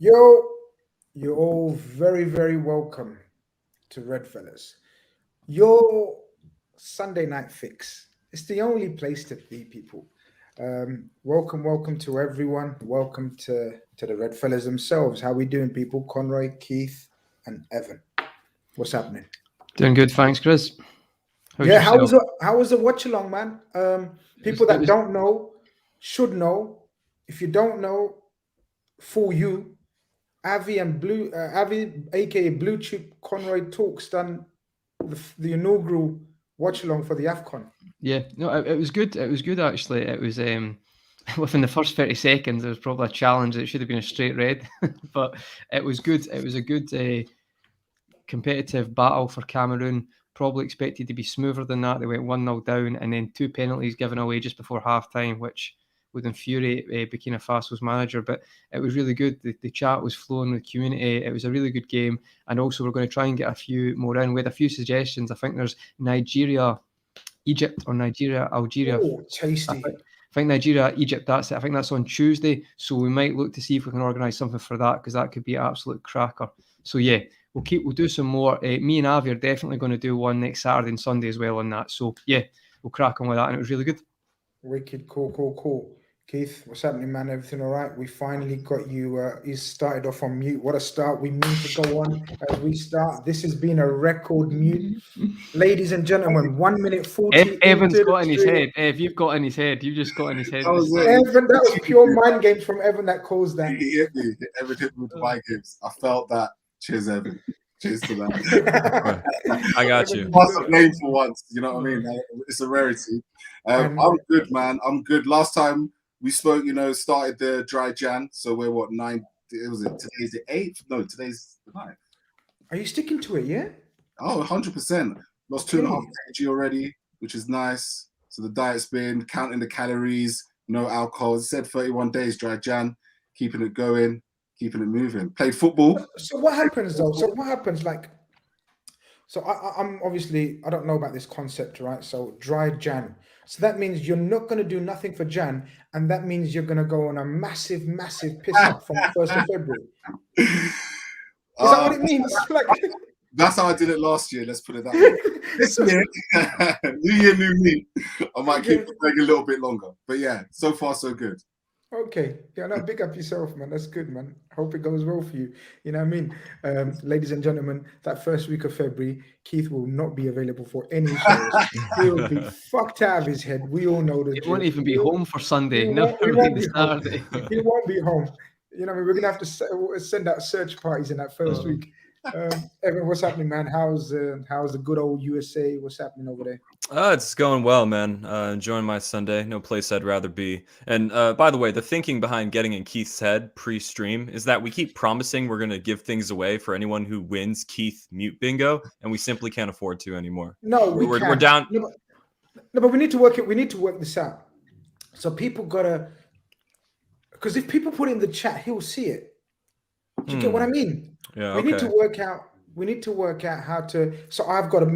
Yo, you're all very, very welcome to Redfellas. Your Sunday night fix. It's the only place to be, people. Welcome to everyone. Welcome to the Redfellas themselves. How we doing, people? Conroy, Keith, and Evan. What's happening? Doing good, thanks, Chris. How's Yeah, how was yourself? how was the watch along, man? People It that was don't know should know. If you don't know, for you. Avi, aka Blue Chip Conroy Talks, done the inaugural watch along for the AFCON. yeah, no, it was good. It was good actually. It was within the first 30 seconds, there was probably a challenge that should have been a straight red, but it was good. It was a good competitive battle for Cameroon. Probably expected to be smoother than that. They went 1-0 down and then two penalties given away just before half time, which would infuriate Burkina Faso's manager. But it was really good. The chat was flowing with community. It was a really good game. And also, we're going to try and get a few more in. We had a few suggestions. I think there's Nigeria, Egypt, or Nigeria, Algeria. Oh, I tasty. think Nigeria, Egypt, that's it. I think that's on Tuesday. So we might look to see if we can organise something for that because that could be an absolute cracker. So yeah, we'll do some more. Me and Avi are definitely going to do one next Saturday and Sunday as well on that. So yeah, we'll crack on with that, and it was really good. Wicked, cool. Keith, what's happening, man? Everything all right? We finally got you. You started off on mute. What a start. We mean to go on as we start. This has been a record mute. Ladies and gentlemen, 1 minute 40 Evan's into got the in his stream. head. Ev, you've got in his head. You just got in his head. That was Evan, that was pure mind games from Evan that caused that. He hit me. Evan hit me with my games. I felt that. Cheers, Evan. Cheers to that. I got you. Pass the blame for once. You know what I mean? It's a rarity. I'm good, man. I'm good. Last time we spoke, started the dry Jan. So we're what, 9? Today's the 8th? No, today's the 9th. Are you sticking to it, yeah? Oh, 100%. Lost 2.5 kg already, which is nice. So the diet's been counting the calories, no alcohol. It said 31 days dry Jan, keeping it going, keeping it moving. Played football. So what happens though? So what happens So I'm obviously, I don't know about this concept, right? So dry Jan. So that means you're not going to do nothing for Jan, and that means you're going to go on a massive piss up from 1st of February. Is that what it means? That's how I did it last year. Let's put it that way. This year, new year, new me. I might keep it a little bit longer, but yeah, so far so good. Okay, yeah, no, big up yourself, man. That's good, man. Hope it goes well for you. You know what I mean? Ladies and gentlemen, that first week of February, Keith will not be available for any shows. He will be fucked out of his head. We all know that. He won't even be home for Sunday. He Never won't mind be Saturday. home. He won't be home. You know what I mean? We're going to have to send out search parties in that first week. Evan, what's happening, man? How's the good old USA? What's happening over there? It's going well, man. Enjoying my Sunday. No place I'd rather be. And by the way, the thinking behind getting in Keith's head pre-stream is that we keep promising we're going to give things away for anyone who wins Keith Mute Bingo, and we simply can't afford to anymore. No, we're down. No, but we need to work it. We need to work this out. So people gotta, because if people put it in the chat, he'll see it. Do you get what I mean? Yeah. We need to work out how to. So I've got a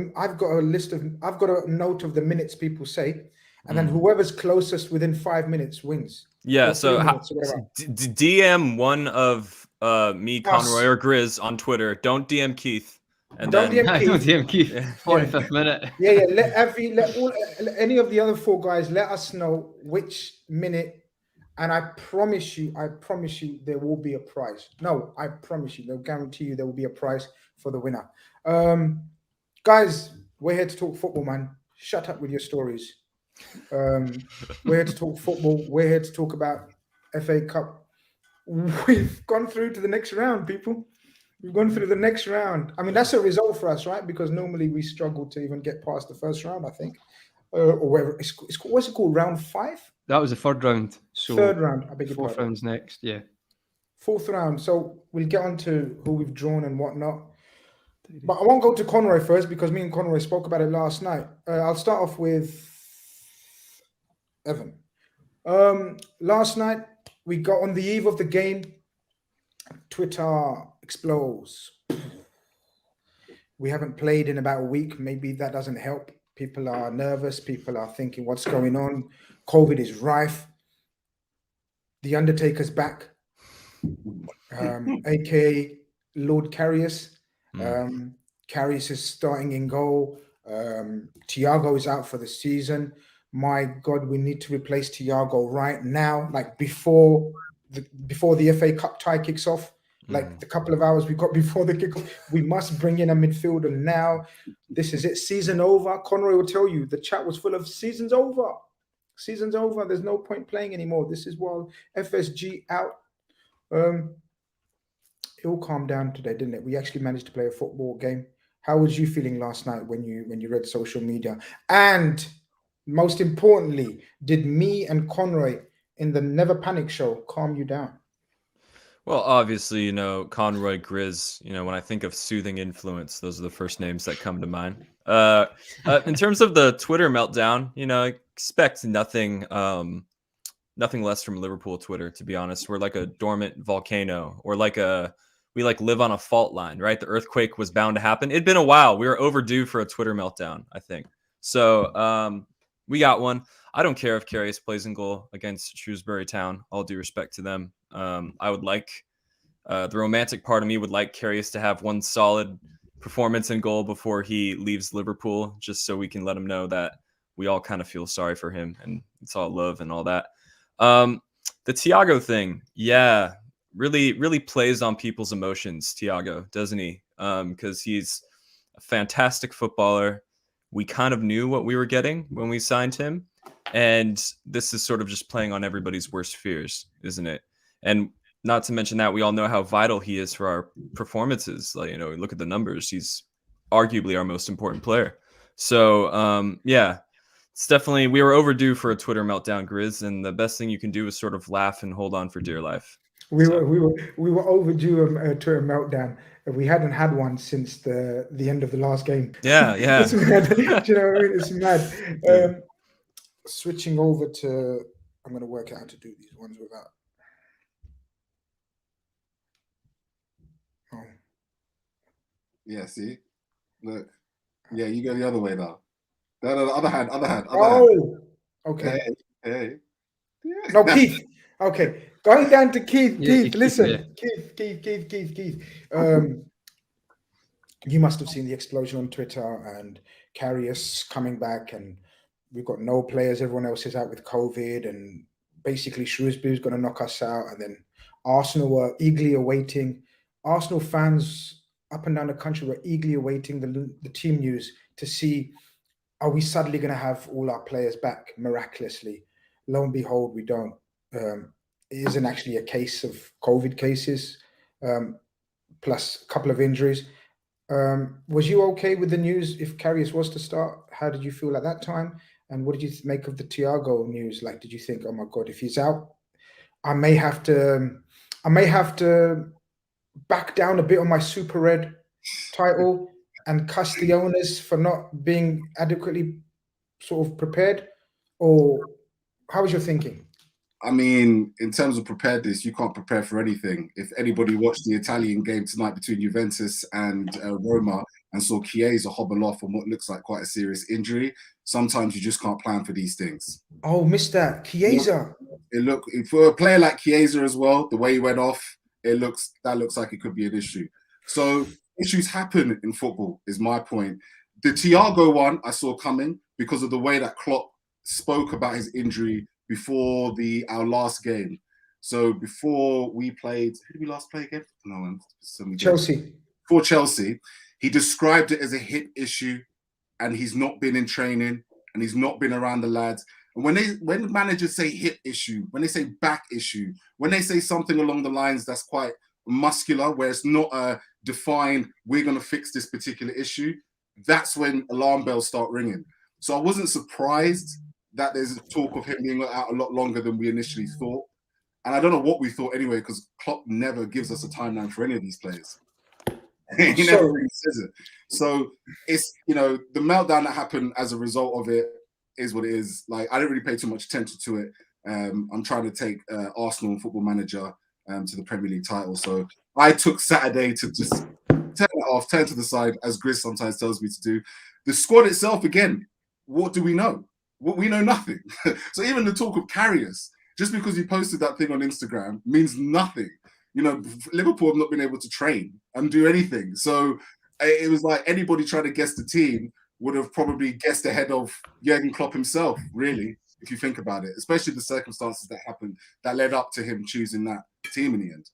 note of the minutes people say, and then whoever's closest within 5 minutes wins. Yeah. So DM one of me, Conroy, or Grizz on Twitter. Don't DM Keith. And don't DM Keith. 45th minute. Yeah. Let any of the other 4 guys let us know which minute. And I promise you, there will be a prize. No, I promise you, they'll guarantee you there will be a prize for the winner. Guys, we're here to talk football, man. Shut up with your stories. We're here to talk football. We're here to talk about FA Cup. We've gone through to the next round, people. We've gone through the next round. I mean, that's a result for us, right? Because normally we struggle to even get past the first round, I think. Or whatever. What's it called? Round 5? That was the third round. So third round. I beg your fourth pardon. round's next. Yeah. 4th round. So we'll get on to who we've drawn and whatnot. But I won't go to Conroy first because me and Conroy spoke about it last night. I'll start off with Evan. Last night we got on the eve of the game. Twitter explodes. We haven't played in about a week. Maybe that doesn't help. People are nervous. People are thinking, what's going on? COVID is rife. The Undertaker's back. aka Lord Karius. Mm. Karius is starting in goal. Thiago is out for the season. My God, we need to replace Thiago right now, like before the FA Cup tie kicks off. Like the couple of hours we got before the kickoff, we must bring in a midfielder now. This is it. Season over. Conroy will tell you the chat was full of season's over. Season's over. There's no point playing anymore. This is while FSG out. It all calmed down today, didn't it? We actually managed to play a football game. How was you feeling last night when you read social media? And most importantly, did me and Conroy in the Never Panic show calm you down? Well, obviously, you know, Conroy, Grizz, you know, when I think of soothing influence, those are the first names that come to mind. In terms of the Twitter meltdown, you know, I expect nothing less from Liverpool Twitter, to be honest. We're like a dormant volcano, or we live on a fault line, right? The earthquake was bound to happen. It'd been a while. We were overdue for a Twitter meltdown, I think. So we got one. I don't care if Karius plays in goal against Shrewsbury Town. All due respect to them. I would like the romantic part of me would like Karius to have one solid performance in goal before he leaves Liverpool, just so we can let him know that we all kind of feel sorry for him and it's all love and all that. The Thiago thing, yeah, really plays on people's emotions, Thiago, doesn't he? Because he's a fantastic footballer. We kind of knew what we were getting when we signed him. And this is sort of just playing on everybody's worst fears, isn't it? And not to mention that we all know how vital he is for our performances. Like, you know, look at the numbers. He's arguably our most important player. So, yeah, it's definitely, we were overdue for a Twitter meltdown, Grizz. And the best thing you can do is sort of laugh and hold on for dear life. We were overdue a Twitter meltdown. We hadn't had one since the end of the last game. Yeah. It's mad. Do you know what I mean? It's mad. Switching over to, I'm going to work out how to do these ones without. Oh. Yeah, see? Look. Yeah, you go the other way now. No, the other hand. Oh, okay. Hey. Yeah. No, Keith. Okay. Going down to Keith. Yeah, Keith, listen. yeah. Keith. You must have seen the explosion on Twitter and Karius coming back, and we've got no players. Everyone else is out with COVID, and basically Shrewsbury's going to knock us out. And then Arsenal were eagerly awaiting. Arsenal fans up and down the country were eagerly awaiting the team news to see, are we suddenly going to have all our players back miraculously? Lo and behold, we don't. It isn't actually a case of COVID cases, plus a couple of injuries. Was you okay with the news if Karius was to start? How did you feel at that time? And what did you make of the Thiago news? Like, did you think, oh my God, if he's out, I may have to back down a bit on my Super Red title and cuss the owners for not being adequately sort of prepared? Or how was your thinking? I mean, in terms of preparedness, you can't prepare for anything. If anybody watched the Italian game tonight between Juventus and Roma and saw Chiesa hobble off on what looks like quite a serious injury, sometimes you just can't plan for these things. Oh, missed that. Chiesa. For a player like Chiesa as well, the way he went off, that looks like it could be an issue. So issues happen in football, is my point. The Thiago one I saw coming because of the way that Klopp spoke about his injury before our last game. So before we played, who did we last play again? No, Chelsea. For Chelsea, he described it as a hip issue, and he's not been in training, and he's not been around the lads. And when managers say hip issue, when they say back issue, when they say something along the lines that's quite muscular, where it's not a defined, we're going to fix this particular issue, that's when alarm bells start ringing. So I wasn't surprised that there's talk of him being out a lot longer than we initially thought. And I don't know what we thought anyway, because Klopp never gives us a timeline for any of these players. He never really says it. So it's, you know, the meltdown that happened as a result of it is what it is. Like, I didn't really pay too much attention to it. I'm trying to take Arsenal and Football Manager to the Premier League title. So I took Saturday to just turn it off, turn to the side, as Grizz sometimes tells me to do. The squad itself, again, what do we know? We know nothing. So even the talk of Karius, just because you posted that thing on Instagram, means nothing. Liverpool have not been able to train and do anything. So it was like anybody trying to guess the team would have probably guessed ahead of Jurgen Klopp himself, really, if you think about it, especially the circumstances that happened that led up to him choosing that team in the end.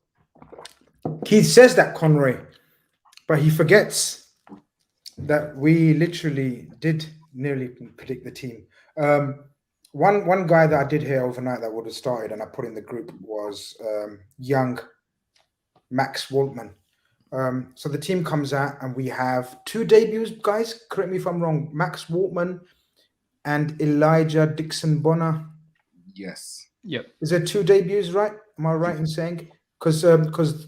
Keith says that, Conroy, but he forgets that we literally did nearly predict the team. One guy that I did hear overnight that would have started and I put in the group was young Max Waltman. So the team comes out and we have 2 debuts, guys. Correct me if I'm wrong. Max Waltman and Elijah Dixon-Bonner. Yes. Yep. Is there 2 debuts, right? Am I right in saying? Because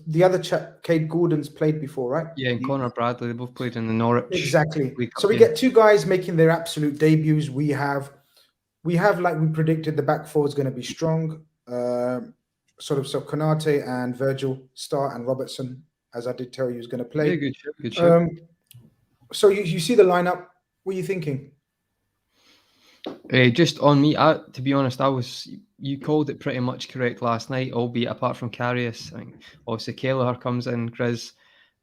the other chap, Cade Gordon's played before, right? Yeah, and Connor Bradley, they both played in the Norwich. Exactly. League So we Cup, get 2 guys making their absolute debuts. We have, like we predicted, the back four is going to be strong. So Konate and Virgil start, and Robertson, as I did tell you, is going to play. Yeah, good show. So you see the lineup. What are you thinking? Just on me, to be honest, you called it pretty much correct last night, albeit apart from Karius. I think obviously Kelleher comes in, Grizz,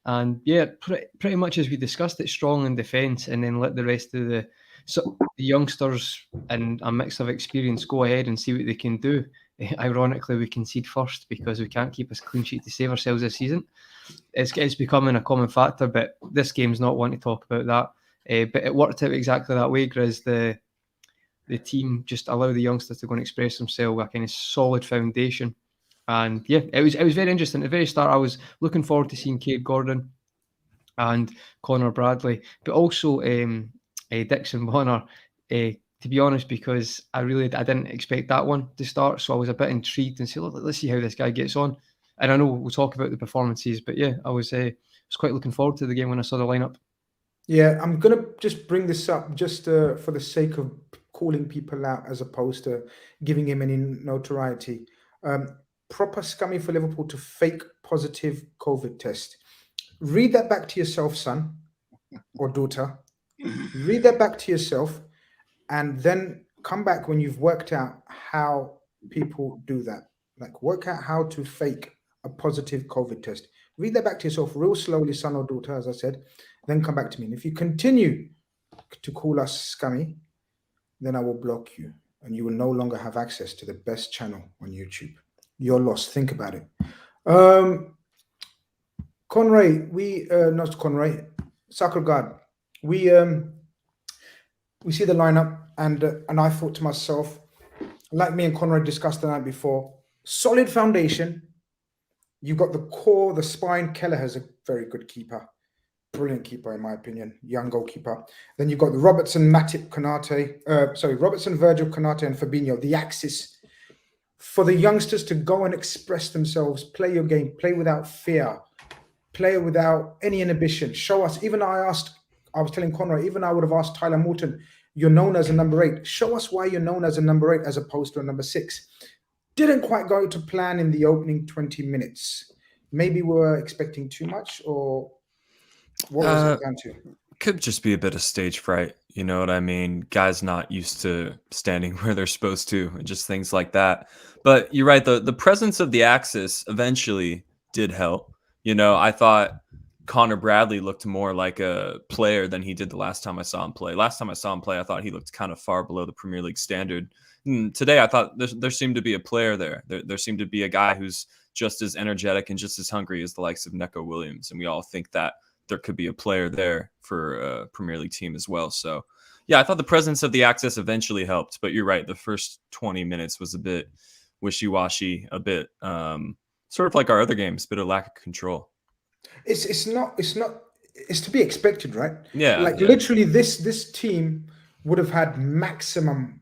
and yeah, pretty much as we discussed it, strong in defence, and then let the rest of the youngsters and a mix of experience go ahead and see what they can do. Ironically, we concede first because we can't keep a clean sheet to save ourselves this season. It's becoming a common factor, but this game's not one to talk about that. But it worked out exactly that way, Grizz. The team just allowed the youngsters to go and express themselves with a kind of solid foundation. And yeah, it was very interesting. At the very start, I was looking forward to seeing Cade Gordon and Connor Bradley, but also Dixon Bonner, to be honest, because I didn't expect that one to start. So I was a bit intrigued and said, let's see how this guy gets on. And I know we'll talk about the performances, but yeah, I was quite looking forward to the game when I saw the lineup. Yeah, I'm going to just bring this up just for the sake of calling people out as opposed to giving him any notoriety. Proper scummy for Liverpool to fake positive COVID test. Read that back to yourself, son or daughter. Read that back to yourself and then come back when you've worked out how people do that. Like work out how to fake a positive COVID test. Read that back to yourself real slowly, son or daughter, as I said, then come back to me. And if you continue to call us scummy, then I will block you and you will no longer have access to the best channel on YouTube. You're lost. Think about it. Soccer God, we see the lineup and I thought to myself, like me and Conrad discussed the night before, solid foundation. You've got the core, the spine. Kelleher's a very good keeper. Brilliant keeper, in my opinion. Young goalkeeper. Then you've got the Robertson, Matip, Robertson, Virgil, Konate, and Fabinho, the axis. For the youngsters to go and express themselves, play your game, play without fear, play without any inhibition. Show us. I was telling Conrad, even I would have asked Tyler Morton, you're known as a number 8. Show us why you're known as a number 8 as opposed to a number 6. Didn't quite go to plan in the opening 20 minutes. Maybe we were expecting too much, or what was it down to? Could just be a bit of stage fright. You know what I mean? Guys not used to standing where they're supposed to, and just things like that. But you're right. The presence of the axis eventually did help. You know, I thought Connor Bradley looked more like a player than he did the last time I saw him play. Last time I saw him play, I thought he looked kind of far below the Premier League standard. And today, I thought there seemed to be a player there. There seemed to be a guy who's just as energetic and just as hungry as the likes of Neco Williams. And we all think that there could be a player there for a Premier League team as well. So, yeah, I thought the presence of the axis eventually helped. But you're right. The first 20 minutes was a bit wishy-washy, a bit sort of like our other games, a bit of lack of control. It's to be expected, right? Yeah. Literally this team would have had maximum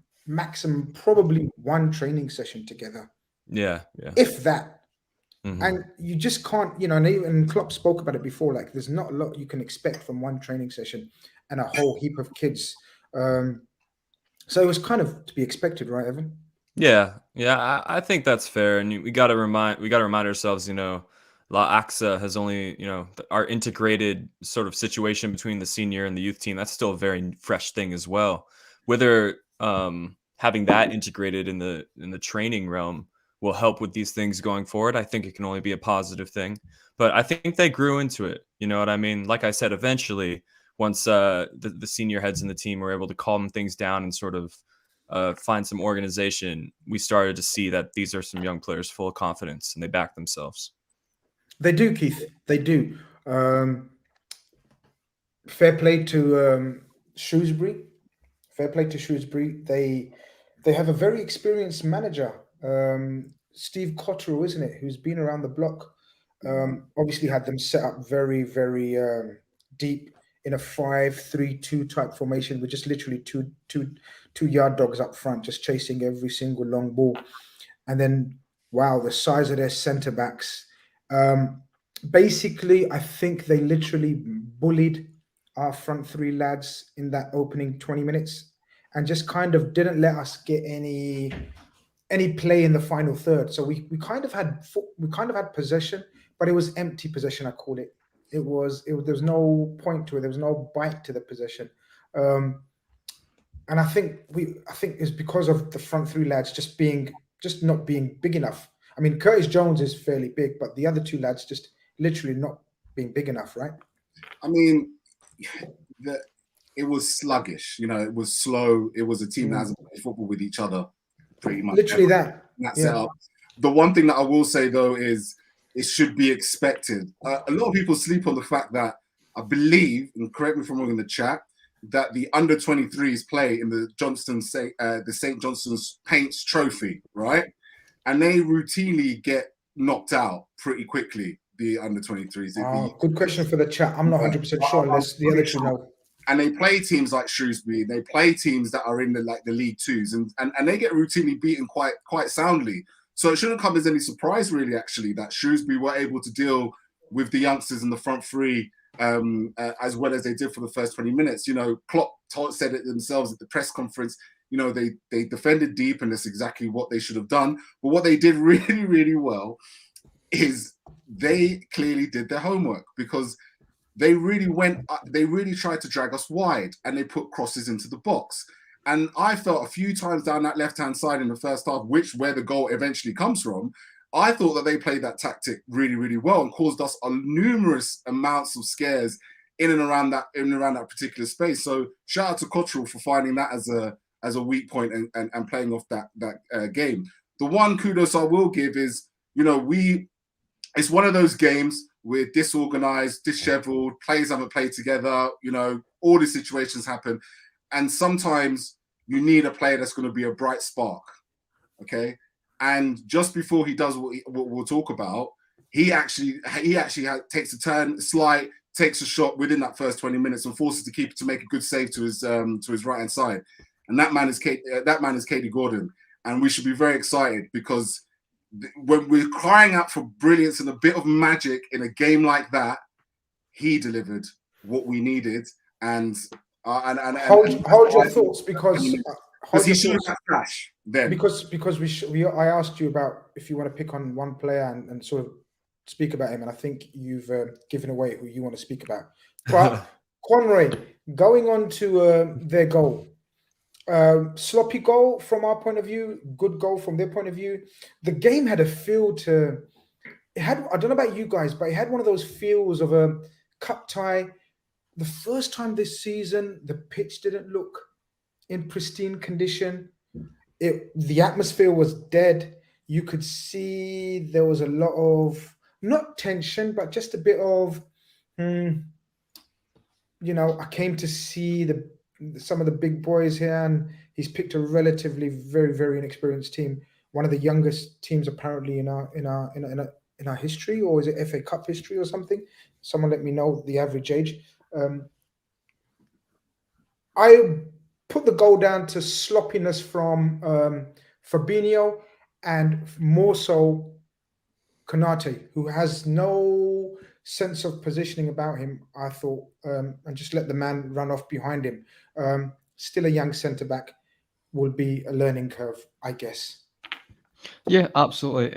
probably one training session together. Yeah. If that. Mm-hmm. And you just can't, and Klopp spoke about it before, like there's not a lot you can expect from one training session and a whole heap of kids. So it was kind of to be expected, right, Evan? Yeah, I think that's fair. And we got to remind ourselves, La AXA has only, our integrated sort of situation between the senior and the youth team. That's still a very fresh thing as well. Whether having that integrated in the training realm will help with these things going forward. I think it can only be a positive thing. But I think they grew into it. You know what I mean? Like I said, eventually, once the senior heads in the team were able to calm things down and sort of find some organization, we started to see that these are some young players full of confidence and they back themselves. They do, Keith. They do. Fair play to Shrewsbury. Fair play to Shrewsbury. They have a very experienced manager, Steve Cotterill, isn't it? Who's been around the block. Obviously had them set up very, very deep in a 5-3-2 type formation with just literally two yard dogs up front, just chasing every single long ball. And then, wow, the size of their centre backs. Basically, I think they literally bullied our front three lads in that opening 20 minutes and just kind of didn't let us get any play in the final third. So we kind of had possession, but it was empty possession, I call it. There was no point to it. There was no bite to the possession. And I think it's because of the front three lads just not being big enough. I mean, Curtis Jones is fairly big, but the other two lads just literally not being big enough, right? I mean, it was sluggish. You know, it was slow. It was a team that hasn't played football with each other, pretty much. Literally that. Setup. The one thing that I will say though is it should be expected. A lot of people sleep on the fact that I believe, and correct me if I'm wrong in the chat, that the under-23s play in the St. Johnston's Paints Trophy, right? And they routinely get knocked out pretty quickly. The under-23s. Good question for the chat. I'm not 100% sure unless the other two know. And they play teams like Shrewsbury. They play teams that are in the League Twos, and they get routinely beaten quite soundly. So it shouldn't come as any surprise, really, actually, that Shrewsbury were able to deal with the youngsters in the front three as well as they did for the first 20 minutes. You know, Klopp said it themselves at the press conference. You know, they defended deep, and that's exactly what they should have done. But what they did really, really well is they clearly did their homework, because they really tried to drag us wide, and they put crosses into the box. And I felt a few times down that left-hand side in the first half, where the goal eventually comes from, I thought that they played that tactic really, really well and caused us a numerous amounts of scares in and around that particular space. So shout out to Cotterill for finding that as a weak point and playing off that game. The one kudos I will give is, you know, it's one of those games we're disorganized, disheveled, players haven't played together, you know, all these situations happen. And sometimes you need a player that's going to be a bright spark, okay? And just before he does what we'll talk about, he actually takes a turn, slide, takes a shot within that first 20 minutes and forces the keeper to make a good save to his right-hand side. And that man is Cade Gordon. And we should be very excited, because when we're crying out for brilliance and a bit of magic in a game like that, he delivered what we needed. And hold your thoughts, because he showed that flash then. Because I asked you about if you want to pick on one player and sort of speak about him, and I think you've given away who you want to speak about. But Conway, going on to their goal. Sloppy goal from our point of view, good goal from their point of view. The game had a feel to it. I don't know about you guys, but it had one of those feels of a cup tie. The first time this season, the pitch didn't look in pristine condition. The atmosphere was dead. You could see there was a lot of, not tension, but just a bit of, you know, I came to see some of the big boys here, and he's picked a relatively very, very inexperienced team. One of the youngest teams apparently in our history, or is it FA Cup history or something? Someone let me know the average age. I put the goal down to sloppiness from Fabinho, and more so Konate, who has no sense of positioning about him, I thought, and just let the man run off behind him. Still a young centre-back, will be a learning curve, I guess. Yeah, absolutely.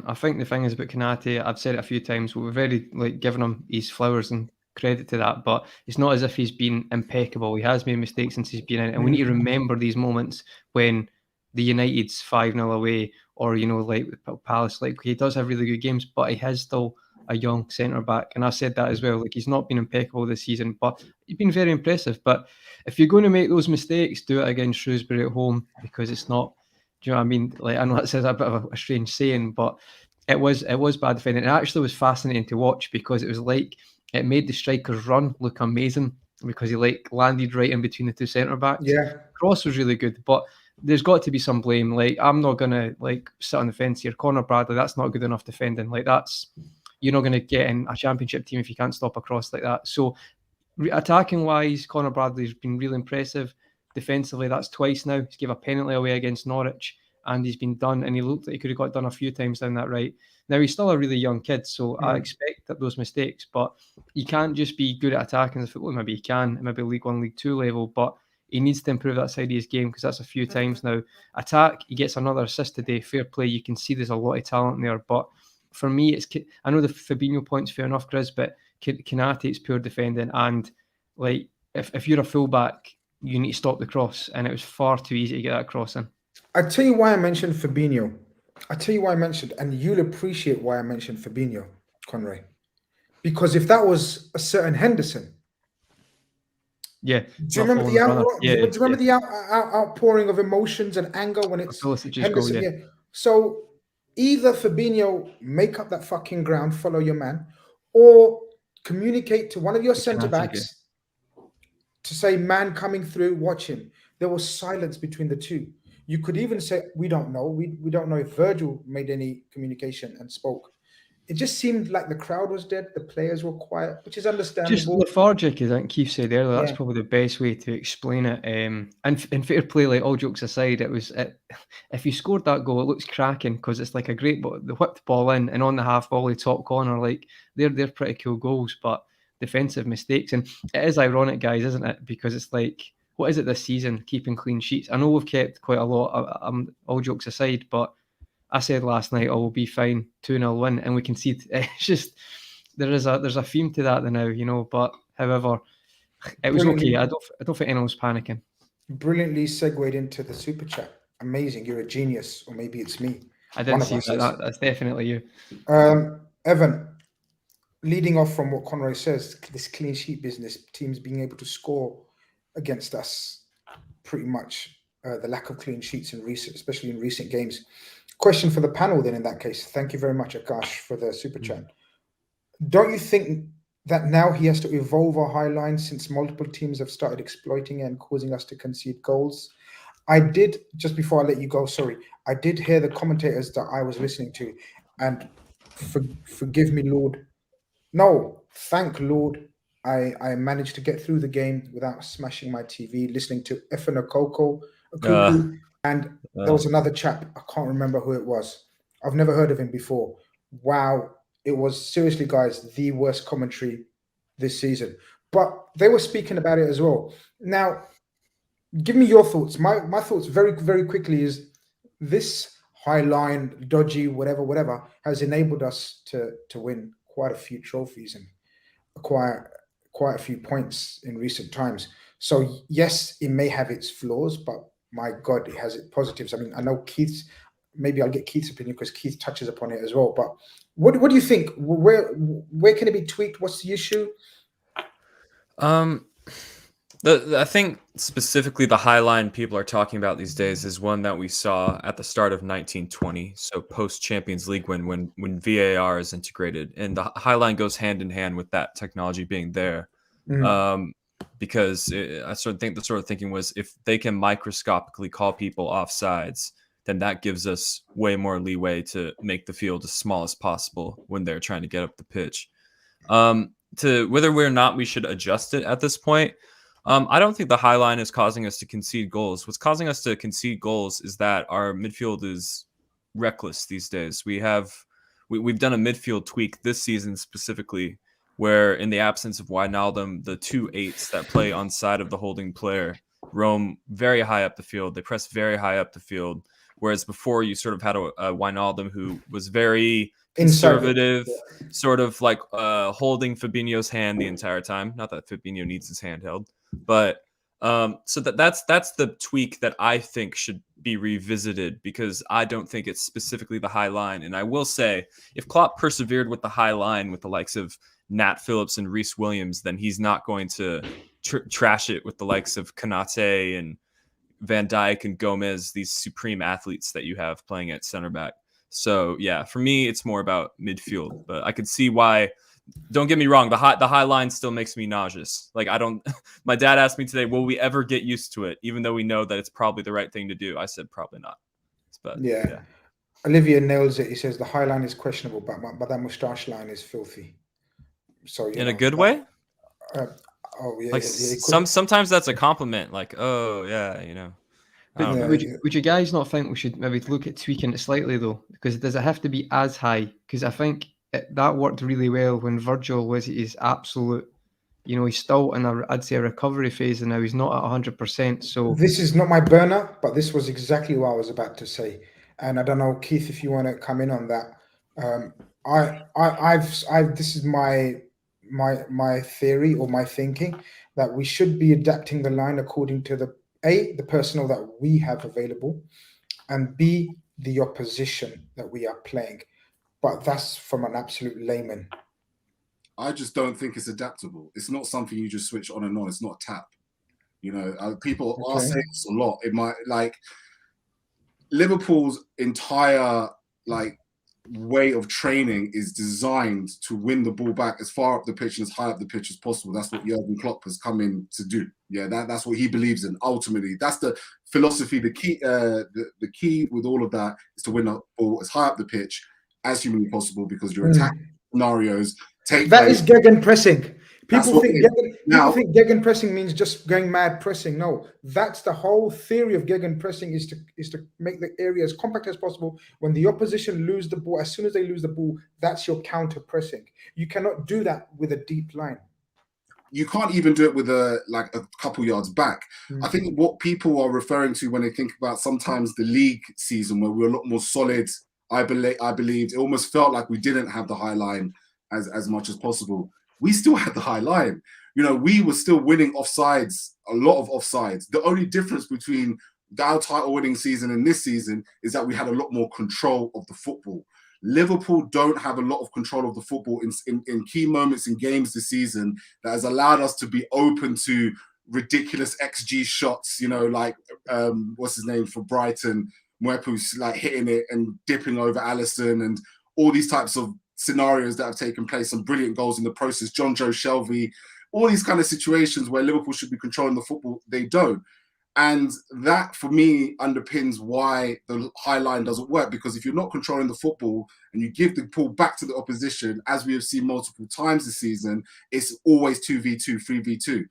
I think the thing is about Konate, I've said it a few times, we're very giving him his flowers and credit to that, but it's not as if he's been impeccable. He has made mistakes since he's been in it, and we need to remember these moments when the United's 5-0 away, or like with Palace. Like, he does have really good games, but he is still a young centre back, and I said that as well. Like, he's not been impeccable this season, but he's been very impressive. But if you're going to make those mistakes, do it against Shrewsbury at home, because it's not. Do you know what I mean? Like, I know that says a bit of a strange saying, but it was bad defending. It actually was fascinating to watch, because it was like it made the striker's run look amazing, because he like landed right in between the two centre backs. Yeah. Cross was really good, but there's got to be some blame. Like, I'm not gonna like sit on the fence here. Conor Bradley, that's not good enough defending. Like, that's, you're not going to get in a championship team if you can't stop a cross like that. So attacking wise, Conor Bradley's been really impressive. Defensively, that's twice now. He's gave a penalty away against Norwich, and he's been done, and he looked like he could have got done a few times down that right. Now, he's still a really young kid, so I expect that those mistakes, but you can't just be good at attacking the football. Maybe he can, maybe League One, League Two level, but he needs to improve that side of his game, because that's a few times now. Attack, he gets another assist today. Fair play. You can see there's a lot of talent there, but for me, I know the Fabinho point's fair enough, Chris, but Konate's poor defending, and like if you're a fullback, you need to stop the cross, and it was far too easy to get that cross in. I tell you why I mentioned Fabinho. And you'll appreciate why I mentioned Fabinho, Conrad. Because if that was a certain Henderson, yeah. Do you remember the outpouring of emotions and anger when it's Henderson? Yeah. So either Fabinho, make up that fucking ground, follow your man, or communicate to one of your centre backs to say, man coming through, watch him. There was silence between the two. You could even say, we don't know. We don't know if Virgil made any communication and spoke. It just seemed like the crowd was dead. The players were quiet, which is understandable. Just lethargic, I think Keith said earlier. That's probably the best way to explain it. And fair play, like, all jokes aside, if you scored that goal, it looks cracking, because it's like a great ball, the whipped ball in, and on the half volley top corner. Like, they're pretty cool goals, but defensive mistakes. And it is ironic, guys, isn't it? Because it's like, what is it this season? Keeping clean sheets. I know we've kept quite a lot. All jokes aside, but I said last night, we'll be fine, 2-0 win, and we can see it's just there's a theme to that now, but however, it was okay. I don't think anyone was panicking. Brilliantly segued into the super chat. Amazing, you're a genius, or maybe it's me. I didn't see that. That's definitely you. Evan, leading off from what Conrad says, this clean sheet business, teams being able to score against us, pretty much the lack of clean sheets especially in recent games. Question for the panel then in that case. Thank you very much, Akash, for the super chat. Don't you think that now he has to evolve our high line, since multiple teams have started exploiting it and causing us to concede goals? I did, just before I let you go, sorry, I did hear the commentators that I was listening to, and forgive me, Lord. No, thank Lord, I managed to get through the game without smashing my TV, listening to Efan Okuku, and there was another chap, I can't remember who it was. I've never heard of him before. Wow, it was seriously, guys, the worst commentary this season. But they were speaking about it as well. Now, give me your thoughts. My thoughts very, very quickly is this high line, dodgy, whatever, has enabled us to win quite a few trophies and acquire quite a few points in recent times. So yes, it may have its flaws, but my God, it has its positives. I mean, I know maybe I'll get Keith's opinion because Keith touches upon it as well. But what do you think? Where can it be tweaked? What's the issue? I think specifically the high line people are talking about these days is one that we saw at the start of 1920, so post Champions League when VAR is integrated, and the high line goes hand in hand with that technology being there. Because I sort of think the sort of thinking was, if they can microscopically call people offsides, then that gives us way more leeway to make the field as small as possible when they're trying to get up the pitch. To whether we should adjust it at this point, I don't think the high line is causing us to concede goals. What's causing us to concede goals is that our midfield is reckless these days. We've done a midfield tweak this season specifically, where in the absence of Wijnaldum, the 2 8s that play on side of the holding player roam very high up the field. They press very high up the field. Whereas before you sort of had a Wijnaldum who was very conservative, sort of like holding Fabinho's hand the entire time. Not that Fabinho needs his hand held, but So that's the tweak that I think should be revisited, because I don't think it's specifically the high line. And I will say, if Klopp persevered with the high line with the likes of Nat Phillips and Reece Williams, then he's not going to trash it with the likes of Konate and Van Dijk and Gomez, these supreme athletes that you have playing at center back. So yeah, for me, it's more about midfield. But I could see why. Don't get me wrong, the high line still makes me nauseous. Like, I don't. My dad asked me today, will we ever get used to it, even though we know that it's probably the right thing to do? I said probably not. But yeah. Olivia nails it. He says the high line is questionable, but that moustache line is filthy. So in a good way. Oh yeah. Like sometimes that's a compliment. Like, oh yeah, you know. But would you guys not think we should maybe look at tweaking it slightly though? Because does it have to be as high? Because I think that worked really well when Virgil was at his absolute, you know, he's still in I'd say a recovery phase, and now he's not at 100%. So this is not my burner, but this was exactly what I was about to say. And I don't know, Keith, if you want to come in on that. This is my theory or my thinking, that we should be adapting the line according to the personnel that we have available, and B, the opposition that we are playing. But that's from an absolute layman. I just don't think it's adaptable. It's not something you just switch on and on. It's not a tap. You know, people are saying this a lot. It might, like, Liverpool's entire way of training is designed to win the ball back as far up the pitch and as high up the pitch as possible. That's what Jurgen Klopp has come in to do. Yeah, that's what he believes in. Ultimately, that's the philosophy. The key, the key with all of that is to win the ball as high up the pitch as humanly possible, because your attack scenarios take that place. is gegenpressing. People think gegenpressing means just going mad pressing. No, that's the whole theory of gegenpressing, is to make the area as compact as possible. When the opposition lose the ball, as soon as they lose the ball, that's your counter pressing. You cannot do that with a deep line. You can't even do it with a couple yards back. I think what people are referring to when they think about sometimes the league season, where we're a lot more solid, I believe it almost felt like we didn't have the high line as much as possible. We still had the high line. You know, we were still winning offsides, a lot of offsides. The only difference between our title winning season and this season is that we had a lot more control of the football. Liverpool don't have a lot of control of the football in key moments in games this season that has allowed us to be open to ridiculous XG shots, you know, like what's his name for Brighton, Mwepu's like hitting it and dipping over Alisson, and all these types of scenarios that have taken place, some brilliant goals in the process, John Joe Shelby, all these kind of situations where Liverpool should be controlling the football, they don't. And that, for me, underpins why the high line doesn't work, because if you're not controlling the football and you give the ball back to the opposition, as we have seen multiple times this season, it's always 2v2, 3v2.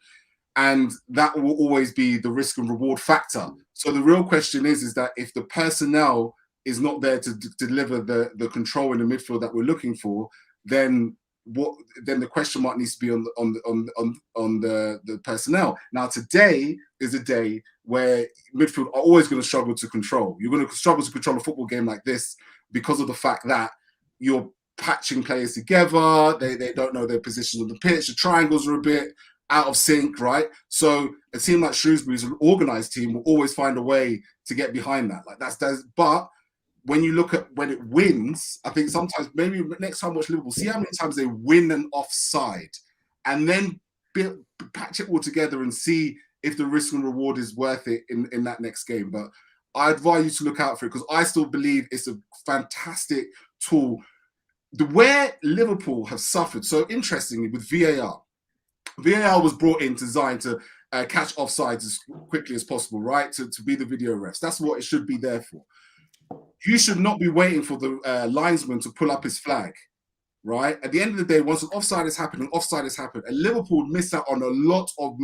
And that will always be the risk and reward factor. So the real question is that if the personnel is not there to deliver the control in the midfield that we're looking for, then the question mark needs to be on the personnel. Now, today is a day where midfield are always going to struggle to control. You're going to struggle to control a football game like this because of the fact that you're patching players together. They don't know their positions on the pitch. The triangles are a bit out of sync, right? So a team like Shrewsbury, an organised team, will always find a way to get behind that. Like that's but when you look at when it wins, I think sometimes maybe next time watch Liverpool, see how many times they win an offside, and then patch it all together and see if the risk and reward is worth it in that next game. But I advise you to look out for it, because I still believe it's a fantastic tool. Where Liverpool have suffered, so interestingly, with VAR was brought in designed to catch offsides as quickly as possible, right? To be the video refs. That's what it should be there for. You should not be waiting for the linesman to pull up his flag, right? At the end of the day, once an offside has happened, and Liverpool missed out on a lot of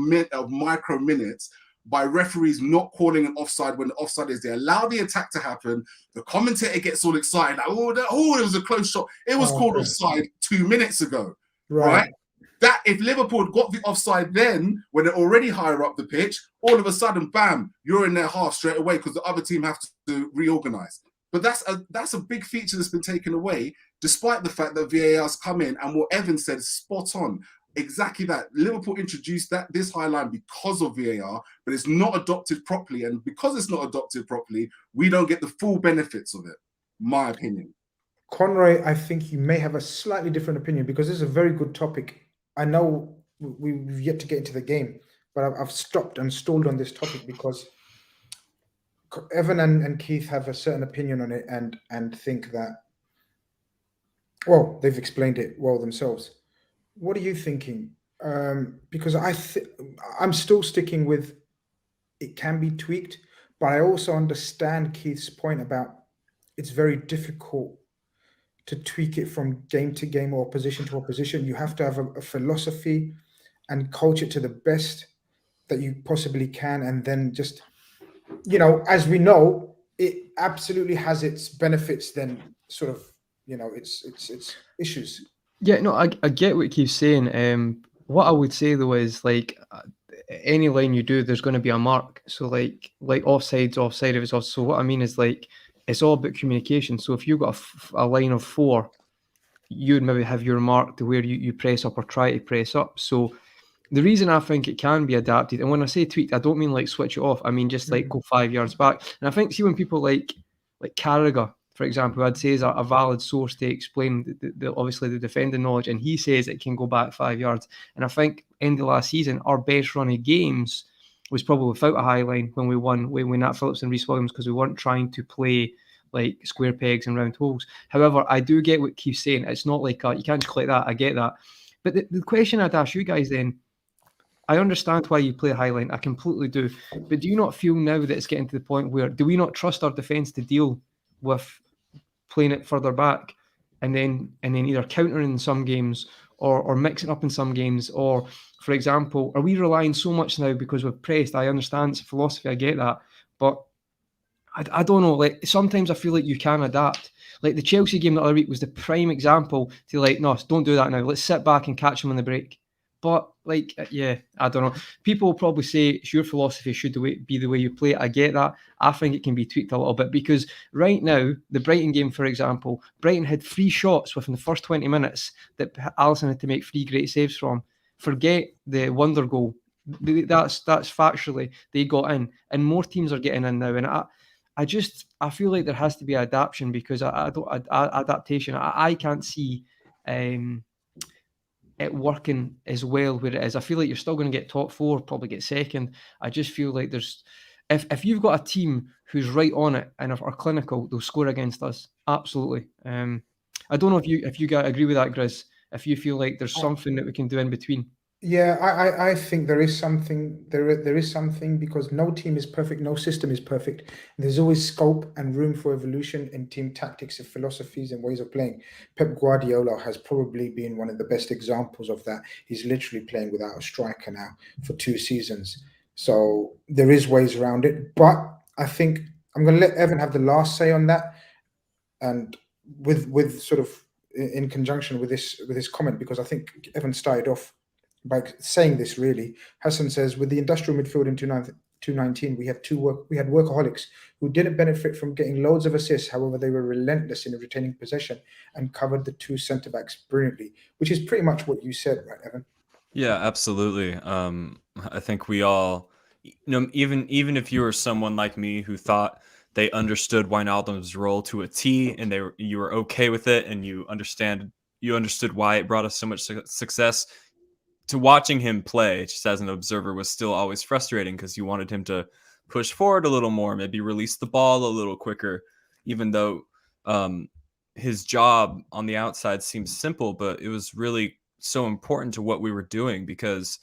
micro minutes by referees not calling an offside when the offside is there. Allow the attack to happen. The commentator gets all excited, like, it was a close shot. It was called offside 2 minutes ago, right? That if Liverpool had got the offside then, when they're already higher up the pitch, all of a sudden, bam, you're in their half straight away because the other team have to reorganize. But that's a big feature that's been taken away, despite the fact that VAR's come in, and what Evan said is spot on. Exactly that. Liverpool introduced this high line because of VAR, but it's not adopted properly. And because it's not adopted properly, we don't get the full benefits of it, my opinion. Conroy, I think you may have a slightly different opinion because this is a very good topic. I know we've yet to get into the game, but I've stopped and stalled on this topic because Evan and Keith have a certain opinion on it and think that, well, they've explained it well themselves. What are you thinking? Because I'm still sticking with it can be tweaked, but I also understand Keith's point about it's very difficult to tweak it from game to game or position to opposition. You have to have a philosophy and coach it to the best that you possibly can, and then just, as we know, it absolutely has its benefits. Then sort of, its issues. Yeah, no, I get what Keith's saying. What I would say though is like any line you do, there's going to be a mark. So like offside's offside if it's off. So what I mean is like it's all about communication. So if you've got a line of 4, you'd maybe have your mark to where you press up or try to press up. So the reason I think it can be adapted, and when I say tweaked, I don't mean like switch it off. I mean just like go 5 yards back. And I think, see, when people like Carragher, for example, I'd say is a valid source to explain the obviously the defending knowledge, and he says it can go back 5 yards. And I think end of last season, our best run of games was probably without a high line when we won, when Nat Phillips and Reece Williams, because we weren't trying to play like square pegs and round holes. However, I do get what Keith's saying. It's not like you can't just click that. I get that. But the question I'd ask you guys then, I understand why you play a high line. I completely do. But do you not feel now that it's getting to the point where do we not trust our defence to deal with playing it further back and then either countering in some games or mixing up in some games? Or, for example, are we relying so much now because we've pressed? I understand it's a philosophy, I get that. But I don't know, like sometimes I feel like you can adapt. Like the Chelsea game the other week was the prime example to like, no, don't do that now. Let's sit back and catch them on the break. But like, yeah, I don't know. People will probably say it's your philosophy should be the way you play it. I get that. I think it can be tweaked a little bit because right now, the Brighton game, for example, Brighton had 3 shots within the first 20 minutes that Alisson had to make 3 great saves from. Forget the wonder goal. That's factually they got in, and more teams are getting in now. And I feel like there has to be adaptation because adaptation. I can't see it working as well where it is. I feel like you're still going to get top 4, probably get second. I just feel like there's if you've got a team who's right on it and are clinical, they'll score against us. Absolutely. I don't know if you guys agree with that, Grizz. If you feel like there's something that we can do in between. Yeah, I think there is something. There is something because no team is perfect, no system is perfect. There's always scope and room for evolution in team tactics and philosophies and ways of playing. Pep Guardiola has probably been one of the best examples of that. He's literally playing without a striker now for 2 seasons. So there is ways around it. But I think I'm going to let Evan have the last say on that, and with sort of in conjunction with this comment, because I think Evan started off by saying this really. Hassan says, with the industrial midfield in 2019, we had workaholics who didn't benefit from getting loads of assists. However, they were relentless in retaining possession and covered the 2 centre-backs brilliantly, which is pretty much what you said, right, Evan? Yeah, absolutely. I think we all, even if you were someone like me who thought they understood Wijnaldum's role to a T and you were okay with it and you understood why it brought us so much success, to watching him play just as an observer was still always frustrating because you wanted him to push forward a little more, maybe release the ball a little quicker, even though his job on the outside seems simple, but it was really so important to what we were doing because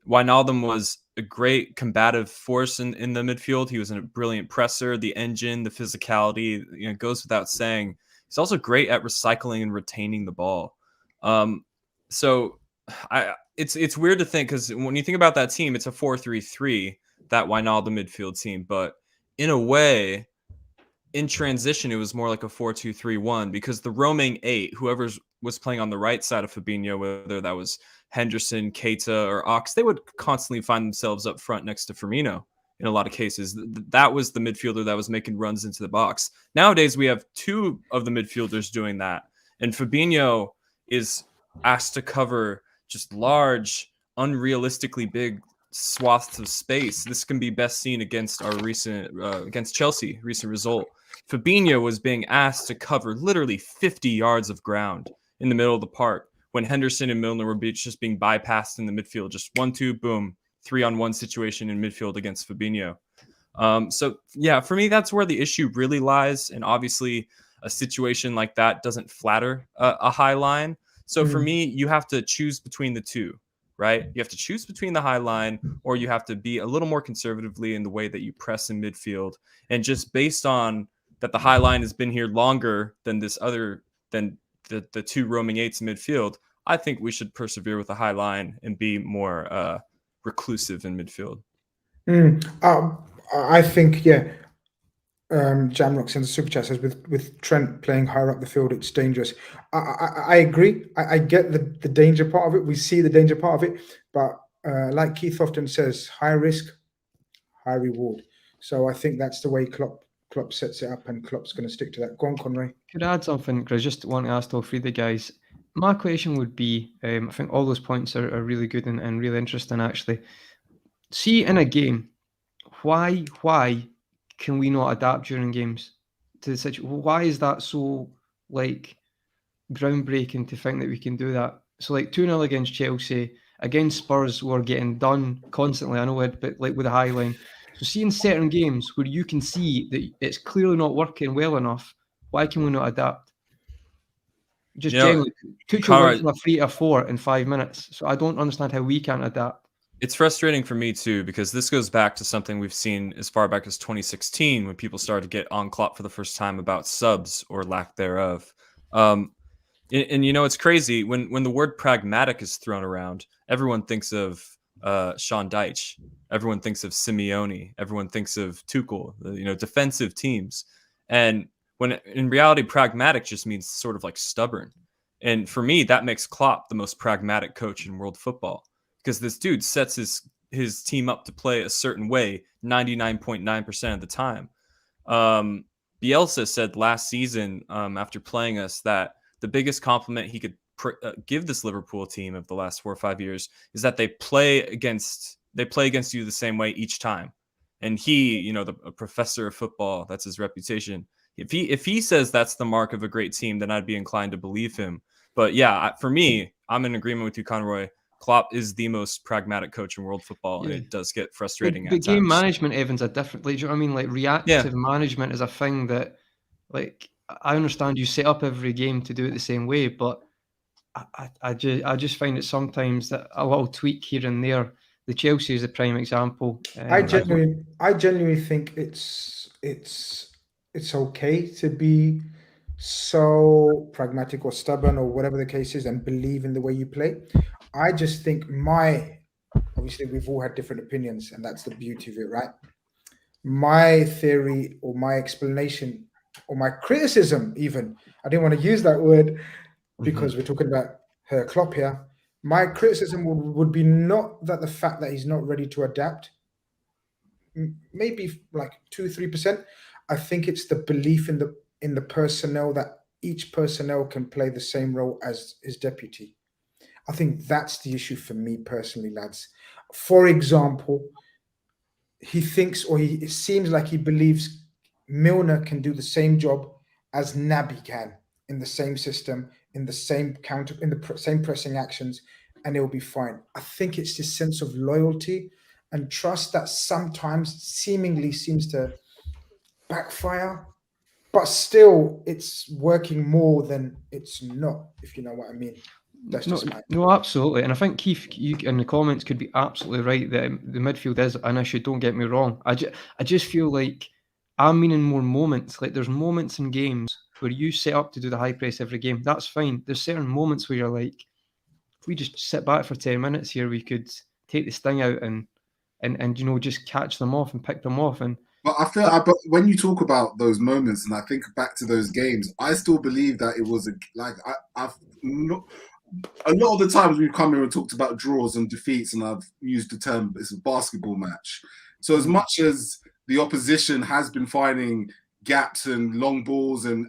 Wijnaldum was a great combative force in the midfield. He was a brilliant presser, the engine, the physicality, it goes without saying. He's also great at recycling and retaining the ball. So it's weird to think because when you think about that team, it's a 4-3-3, that Wijnaldum midfield team. But in a way, in transition, it was more like a 4-2-3-1 because the roaming 8, whoever was playing on the right side of Fabinho, whether that was Henderson, Keita, or Ox, they would constantly find themselves up front next to Firmino in a lot of cases. That was the midfielder that was making runs into the box. Nowadays, we have 2 of the midfielders doing that. And Fabinho is asked to cover just large, unrealistically big swaths of space. This can be best seen against our recent against Chelsea recent result. Fabinho was being asked to cover literally 50 yards of ground in the middle of the park when Henderson and Milner were just being bypassed in the midfield. Just 1-2, boom, 3-on-1 situation in midfield against Fabinho. So yeah, for me, that's where the issue really lies. And obviously a situation like that doesn't flatter a high line. So for me, you have to choose between the two, right? You have to choose between the high line, or you have to be a little more conservatively in the way that you press in midfield. And just based on that, the high line has been here longer than than the two roaming eights in midfield. I think we should persevere with the high line and be more reclusive in midfield. I think, yeah. Jamrock's in the super chat says with Trent playing higher up the field, it's dangerous. I agree. I get the danger part of it. We see the danger part of it, but like Keith often says, high risk, high reward. So I think that's the way Klopp sets it up, and Klopp's going to stick to that. Go on, Conway. Could I add something? Because I just want to ask all three of the guys. My question would be, I think all those points are really good and really interesting, actually. See, in a game, why can we not adapt during games to the situation? Why is that so like groundbreaking to think that we can do that? So like 2-0 against Chelsea, against Spurs, we're getting done constantly. I know it, but like with a high line. So seeing certain games where you can see that it's clearly not working well enough, why can we not adapt? Just generally, Tuchel went from a 3 to a 4 in 5 minutes. So I don't understand how we can't adapt. It's frustrating for me too, because this goes back to something we've seen as far back as 2016 when people started to get on Klopp for the first time about subs or lack thereof. And you know, it's crazy when the word pragmatic is thrown around, everyone thinks of Sean Dyche, everyone thinks of Simeone, everyone thinks of Tuchel, you know, defensive teams. And when in reality, pragmatic just means sort of like stubborn. And for me, that makes Klopp the most pragmatic coach in world football. Because this dude sets his team up to play a certain way 99.9% of the time. Bielsa said last season after playing us that the biggest compliment he could give this Liverpool team of the last 4 or 5 years is that they play against you the same way each time. And he, you know, a professor of football, that's his reputation. If he says that's the mark of a great team, then I'd be inclined to believe him. But yeah, for me, I'm in agreement with you, Conroy. Klopp is the most pragmatic coach in world football, and it does get frustrating at times. But game management, Evans, are different. Like, do you know what I mean? Like, reactive management is a thing that, like, I understand you set up every game to do it the same way, but I just find it sometimes that a little tweak here and there. The Chelsea is a prime example. I genuinely think it's okay to be so pragmatic or stubborn or whatever the case is and believe in the way you play. I just think obviously we've all had different opinions, and that's the beauty of it, right? My theory or my explanation or my criticism, even, I didn't want to use that word because we're talking about Klopp here. My criticism would be not that the fact that he's not ready to adapt, maybe like 2-3%. I think it's the belief in the personnel, that each personnel can play the same role as his deputy. I think that's the issue for me personally, lads. For example, he thinks, or it seems like he believes Milner can do the same job as Naby can in the same system, in the same counter, in the same pressing actions, and it'll be fine. I think it's this sense of loyalty and trust that sometimes seemingly seems to backfire, but still it's working more than it's not, if you know what I mean. That's just no, absolutely. And I think, Keith, you in the comments could be absolutely right that the midfield is an issue, don't get me wrong. I just feel like I'm meaning more moments. Like, there's moments in games where you set up to do the high press every game. That's fine. There's certain moments where you're like, if we just sit back for 10 minutes here, we could take the sting out and you know, just catch them off and pick them off. And but I feel, but when you talk about those moments and I think back to those games, I still believe that it was I've not. A lot of the times we've come here and talked about draws and defeats, and I've used the term it's a basketball match. So as much as the opposition has been finding gaps and long balls and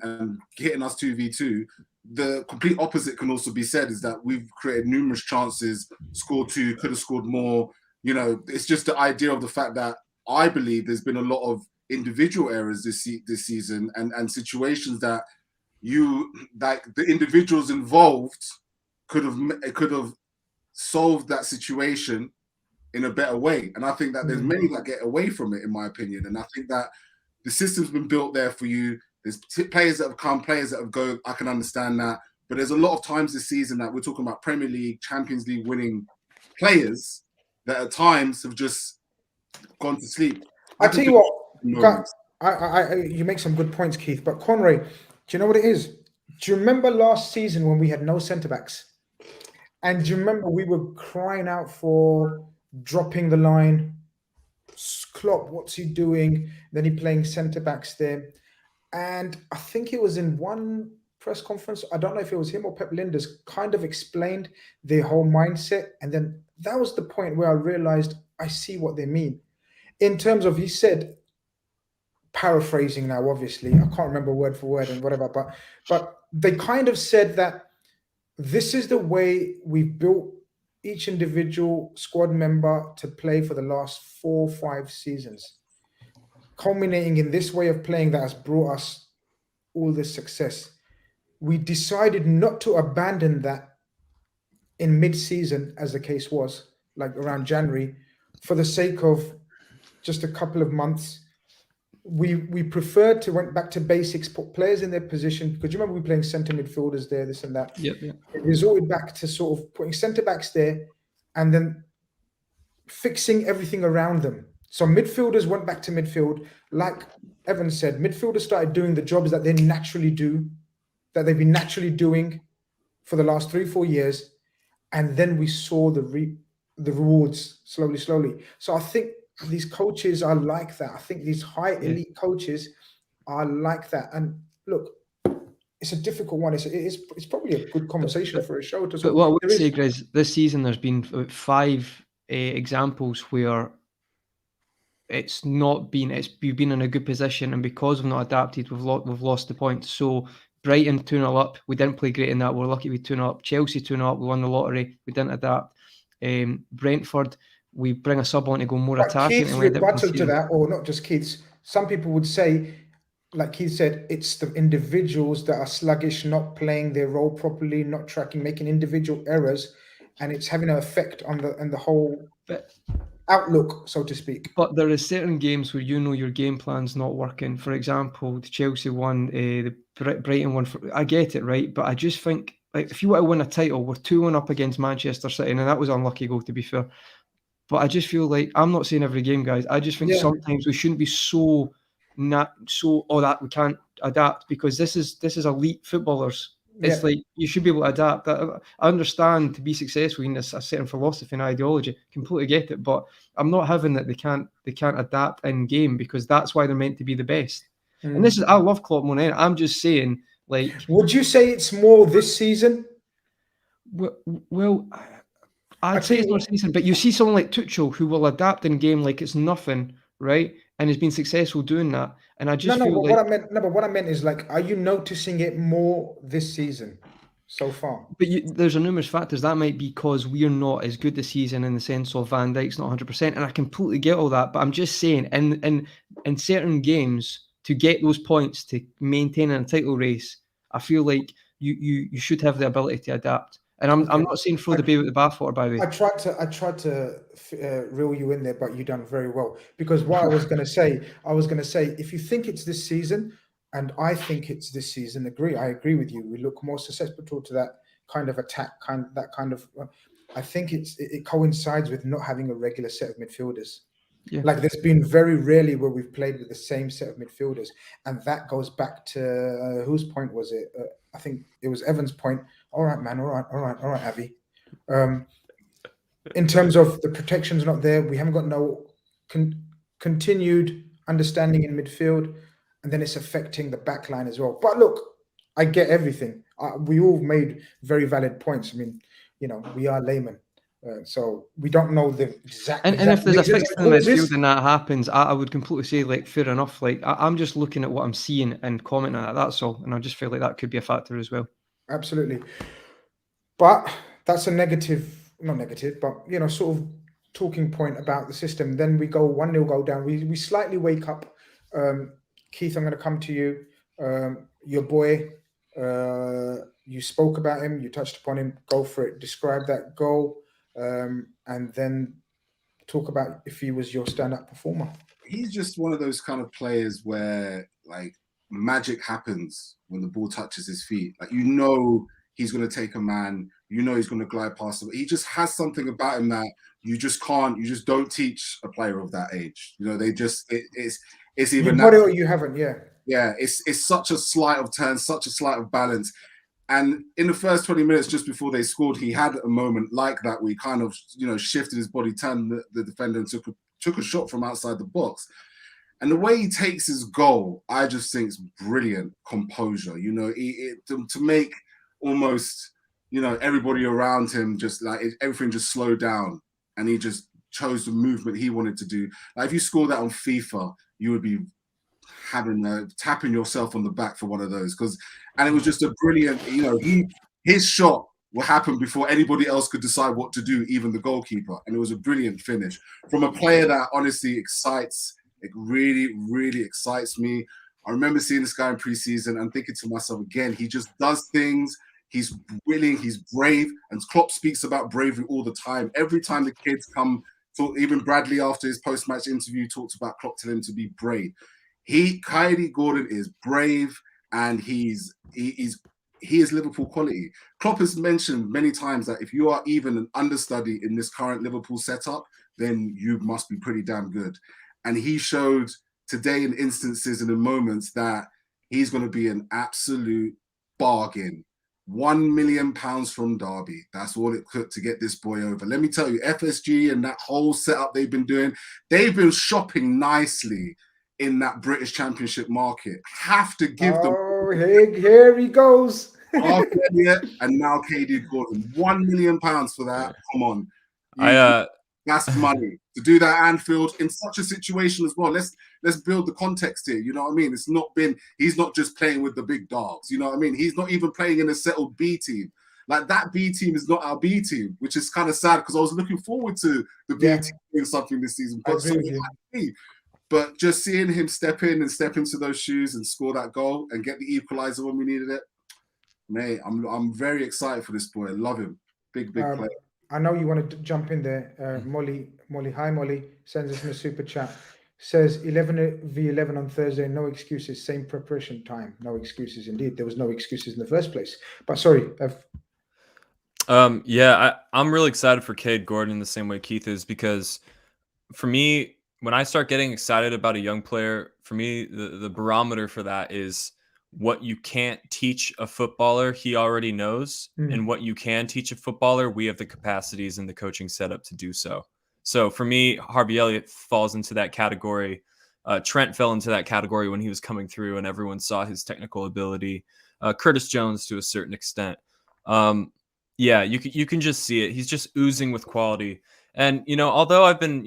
hitting us 2v2, the complete opposite can also be said, is that we've created numerous chances, scored 2, could have scored more. You know, it's just the idea of the fact that I believe there's been a lot of individual errors this season, and situations that the individuals involved could have solved that situation in a better way. And I think that there's many that get away from it, in my opinion. And I think that the system's been built there for you. There's players that have come, players that have gone. I can understand that. But there's a lot of times this season that we're talking about Premier League, Champions League winning players that at times have just gone to sleep. I tell you what, you make some good points, Keith. But Conroy, do you know what it is? Do you remember last season when we had no centre-backs? And do you remember we were crying out for dropping the line? Klopp, what's he doing? Then he playing centre-backs there. And I think it was in one press conference, I don't know if it was him or Pep Linders, kind of explained their whole mindset. And then that was the point where I realized I see what they mean. In terms of, he said, paraphrasing now, obviously, I can't remember word for word and whatever, but they kind of said that this is the way we've built each individual squad member to play for the last 4 or 5 seasons, culminating in this way of playing that has brought us all this success. We decided not to abandon that in mid-season, as the case was, like around January, for the sake of just a couple of months. We preferred to went back to basics, put players in their position, because you remember we were playing centre midfielders there, this and that. Yep. It resorted back to sort of putting centre backs there and then fixing everything around them. So midfielders went back to midfield. Like Evan said, midfielders started doing the jobs that they naturally do, that they've been naturally doing for the last 3-4 years. And then we saw the rewards slowly. So I think these coaches are like that. I think these high elite coaches are like that. And look, it's a difficult one. It's probably a good conversation for a show. But what I would say, Grizz, this season there's been 5 examples where it's not been, we've been in a good position, and because we've not adapted, we've lost the points. So Brighton 2-0 up, we didn't play great in that. We're lucky we 2-0 up. Chelsea 2-0 up, we won the lottery, we didn't adapt. Brentford, we bring a sub on to go more attacking. Keith's rebuttal to that, or not just Keith's, some people would say, like Keith said, it's the individuals that are sluggish, not playing their role properly, not tracking, making individual errors, and it's having an effect on the whole outlook, so to speak. But there are certain games where you know your game plan's not working. For example, the Chelsea one, the Brighton one. I get it, right? But I just think, like, if you want to win a title, we're 2-1 up against Manchester City, and that was an unlucky goal, to be fair. But I just feel like, I'm not saying every game, guys. I just think sometimes we shouldn't be so that we can't adapt, because this is elite footballers. It's like you should be able to adapt. I understand to be successful in a certain philosophy and ideology. Completely get it, but I'm not having that they can't adapt in game, because that's why they're meant to be the best. And this is, I love Klopp more than anything. I'm just saying, like, would you say it's more this season? Well, I'd say it's more season, but you see someone like Tuchel who will adapt in game like it's nothing, right? And has been successful doing that. And I just feel like... what I meant is, like, are you noticing it more this season so far? But there's a numerous factors. That might be because we're not as good this season, in the sense of Van Dijk's not 100%, and I completely get all that. But I'm just saying, in certain games, to get those points, to maintain a title race, I feel like you should have the ability to adapt. And I'm not saying throw the baby with the bathwater, by the way. I tried to reel you in there, but you done very well. Because what I was going to say, if you think it's this season, and I think it's this season, I agree with you. We look more susceptible to that kind of attack, I think it coincides with not having a regular set of midfielders. Yeah. Like, there's been very rarely where we've played with the same set of midfielders, and that goes back to whose point was it? I think it was Evan's point. All right, man. All right, Avi. In terms of the protection's not there, we haven't got no continued understanding in midfield, and then it's affecting the back line as well. But look, I get everything. We all made very valid points. I mean, we are laymen. So we don't know the exact... And if there's a fixture in the midfield and that happens, I would completely say, like, fair enough. Like, I'm just looking at what I'm seeing and commenting on that, that's all. And I just feel like that could be a factor as well. Absolutely. But that's a negative, not negative, but sort of talking point about the system. Then we go 1-0 go down. We slightly wake up. Keith, I'm going to come to you. Your boy, you spoke about him, you touched upon him. Go for it. Describe that goal, and then talk about if he was your stand-up performer. He's just one of those kind of players where like magic happens when the ball touches his feet. Like he's going to take a man. He's going to glide past him. He just has something about him that you just don't teach a player of that age. It's either you've got it or you haven't. Yeah, it's such a sleight of turn, such a sleight of balance. And in the first 20 minutes, just before they scored, he had a moment like that where he kind of, shifted his body, turned the defender and took a shot from outside the box. And the way he takes his goal, I just think is brilliant composure. To make almost, everybody around him just like everything just slowed down, and he just chose the movement he wanted to do. Like if you score that on FIFA, you would be tapping yourself on the back for one of those, and it was just a brilliant, his shot will happen before anybody else could decide what to do, even the goalkeeper, and it was a brilliant finish from a player that honestly excites. It really, really excites me. I remember seeing this guy in preseason and thinking to myself, again, he just does things. He's willing, he's brave, and Klopp speaks about bravery all the time. Every time the kids come, even Bradley after his post-match interview talked about Klopp telling him to be brave. Cade Gordon is brave, and he is Liverpool quality. Klopp has mentioned many times that if you are even an understudy in this current Liverpool setup, then you must be pretty damn good. And he showed today in instances and in moments that he's going to be an absolute bargain. £1 million from Derby. That's all it took to get this boy over. Let me tell you, FSG and that whole setup they've been doing, they've been shopping nicely in that British Championship market. Have to give them. Oh, here he goes. And now Cade Gordon, £1 million for that. Come on, that's money to do that at Anfield in such a situation as well. Let's build the context here. You know what I mean? He's not just playing with the big dogs. You know what I mean? He's not even playing in a settled B team. Like that B team is not our B team, which is kind of sad because I was looking forward to the B team doing something this season. But just seeing him step into those shoes and score that goal and get the equalizer when we needed it, mate, I'm very excited for this boy. I love him. Big player. I know you want to jump in there. Molly, hi Molly, sends us in a super chat. Says 11v11 on Thursday, no excuses, same preparation time. No excuses indeed. There was no excuses in the first place. But sorry. I'm really excited for Cade Gordon the same way Keith is, because for me, when I start getting excited about a young player, for me, the barometer for that is what you can't teach a footballer, he already knows. And what you can teach a footballer, we have the capacities and the coaching setup to do so. So for me, Harvey Elliott falls into that category. Trent fell into that category when he was coming through and everyone saw his technical ability. Curtis Jones to a certain extent. You can just see it. He's just oozing with quality. And, although I've been,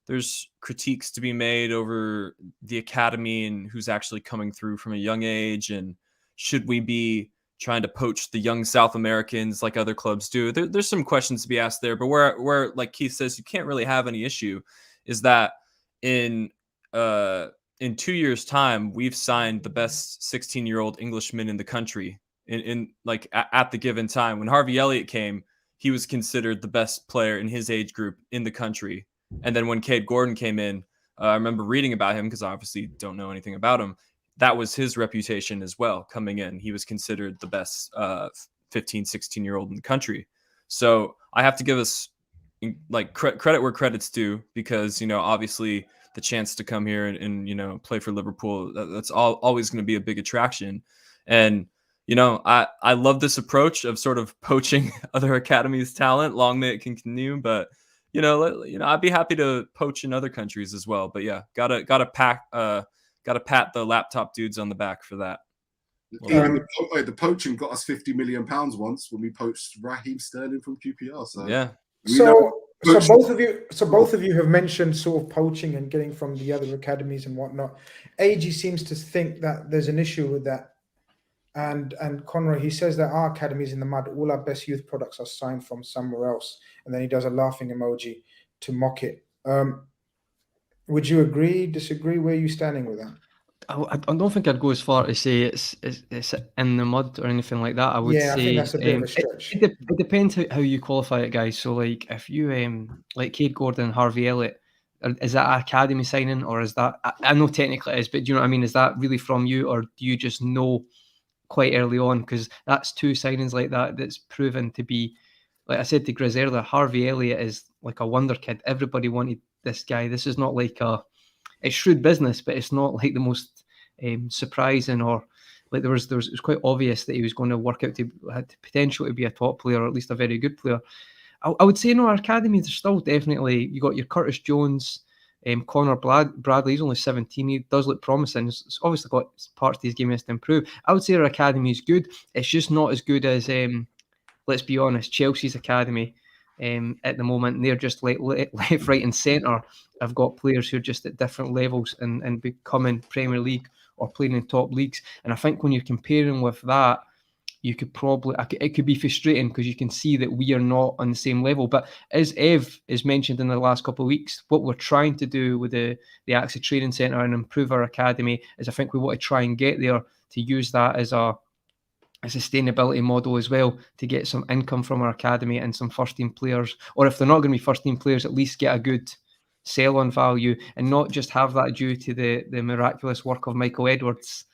there's critiques to be made over the academy and who's actually coming through from a young age, and should we be trying to poach the young South Americans like other clubs do? There's some questions to be asked there, but where like Keith says, you can't really have any issue is that in 2 years' time, we've signed the best 16-year-old Englishman in the country at the given time. When Harvey Elliott came, he was considered the best player in his age group in the country. And then when Cade Gordon came in, I remember reading about him because I obviously don't know anything about him. That was his reputation as well coming in. He was considered the best 15, 16-year-old in the country. So I have to give us credit where credit's due, because, obviously the chance to come here and play for Liverpool, that's always going to be a big attraction. And, I love this approach of sort of poaching other academies' talent. Long may it continue, but I'd be happy to poach in other countries as well. But yeah, gotta pat the laptop dudes on the back for that. The poaching got us £50 million once when we poached Raheem Sterling from QPR. So yeah. So both of you have mentioned sort of poaching and getting from the other academies and whatnot. AG seems to think that there's an issue with that. And Conroy, he says that our academy's in the mud. All our best youth products are signed from somewhere else. And then he does a laughing emoji to mock it. Would you agree, disagree? Where are you standing with that? I don't think I'd go as far to say it's in the mud or anything like that. I would Yeah, I say think that's a bit of a stretch. it depends how you qualify it, guys. So like if you like Cade Gordon, Harvey Elliott, is that an academy signing, or is that, I know technically it is, but do you know what I mean? Is that really from you, or do you just know quite early on? Because that's two signings like that that's proven to be, like I said to Grizz earlier, Harvey Elliott is like a wonder kid. Everybody wanted this guy. This is not like it's shrewd business, but it's not like the most surprising, or like it was quite obvious that he was going to work out to had the potential to be a top player, or at least a very good player. I would say no, our academy, there's still definitely, you got your Curtis Jones, Connor Bradley, he's only 17, he does look promising. It's obviously got parts of his game has to improve. I would say our academy is good. It's just not as good as, let's be honest, Chelsea's academy at the moment. They're just like left, right and centre. I've got players who are just at different levels and becoming Premier League or playing in top leagues. And I think when you're comparing with that, you could probably, it could be frustrating because you can see that we are not on the same level. But as Ev has mentioned in the last couple of weeks, what we're trying to do with the AXA Training Centre and improve our academy is I think we want to try and get there to use that as a sustainability model as well, to get some income from our academy and some first team players, or if they're not going to be first team players, at least get a good sell on value and not just have that due to the miraculous work of Michael Edwards.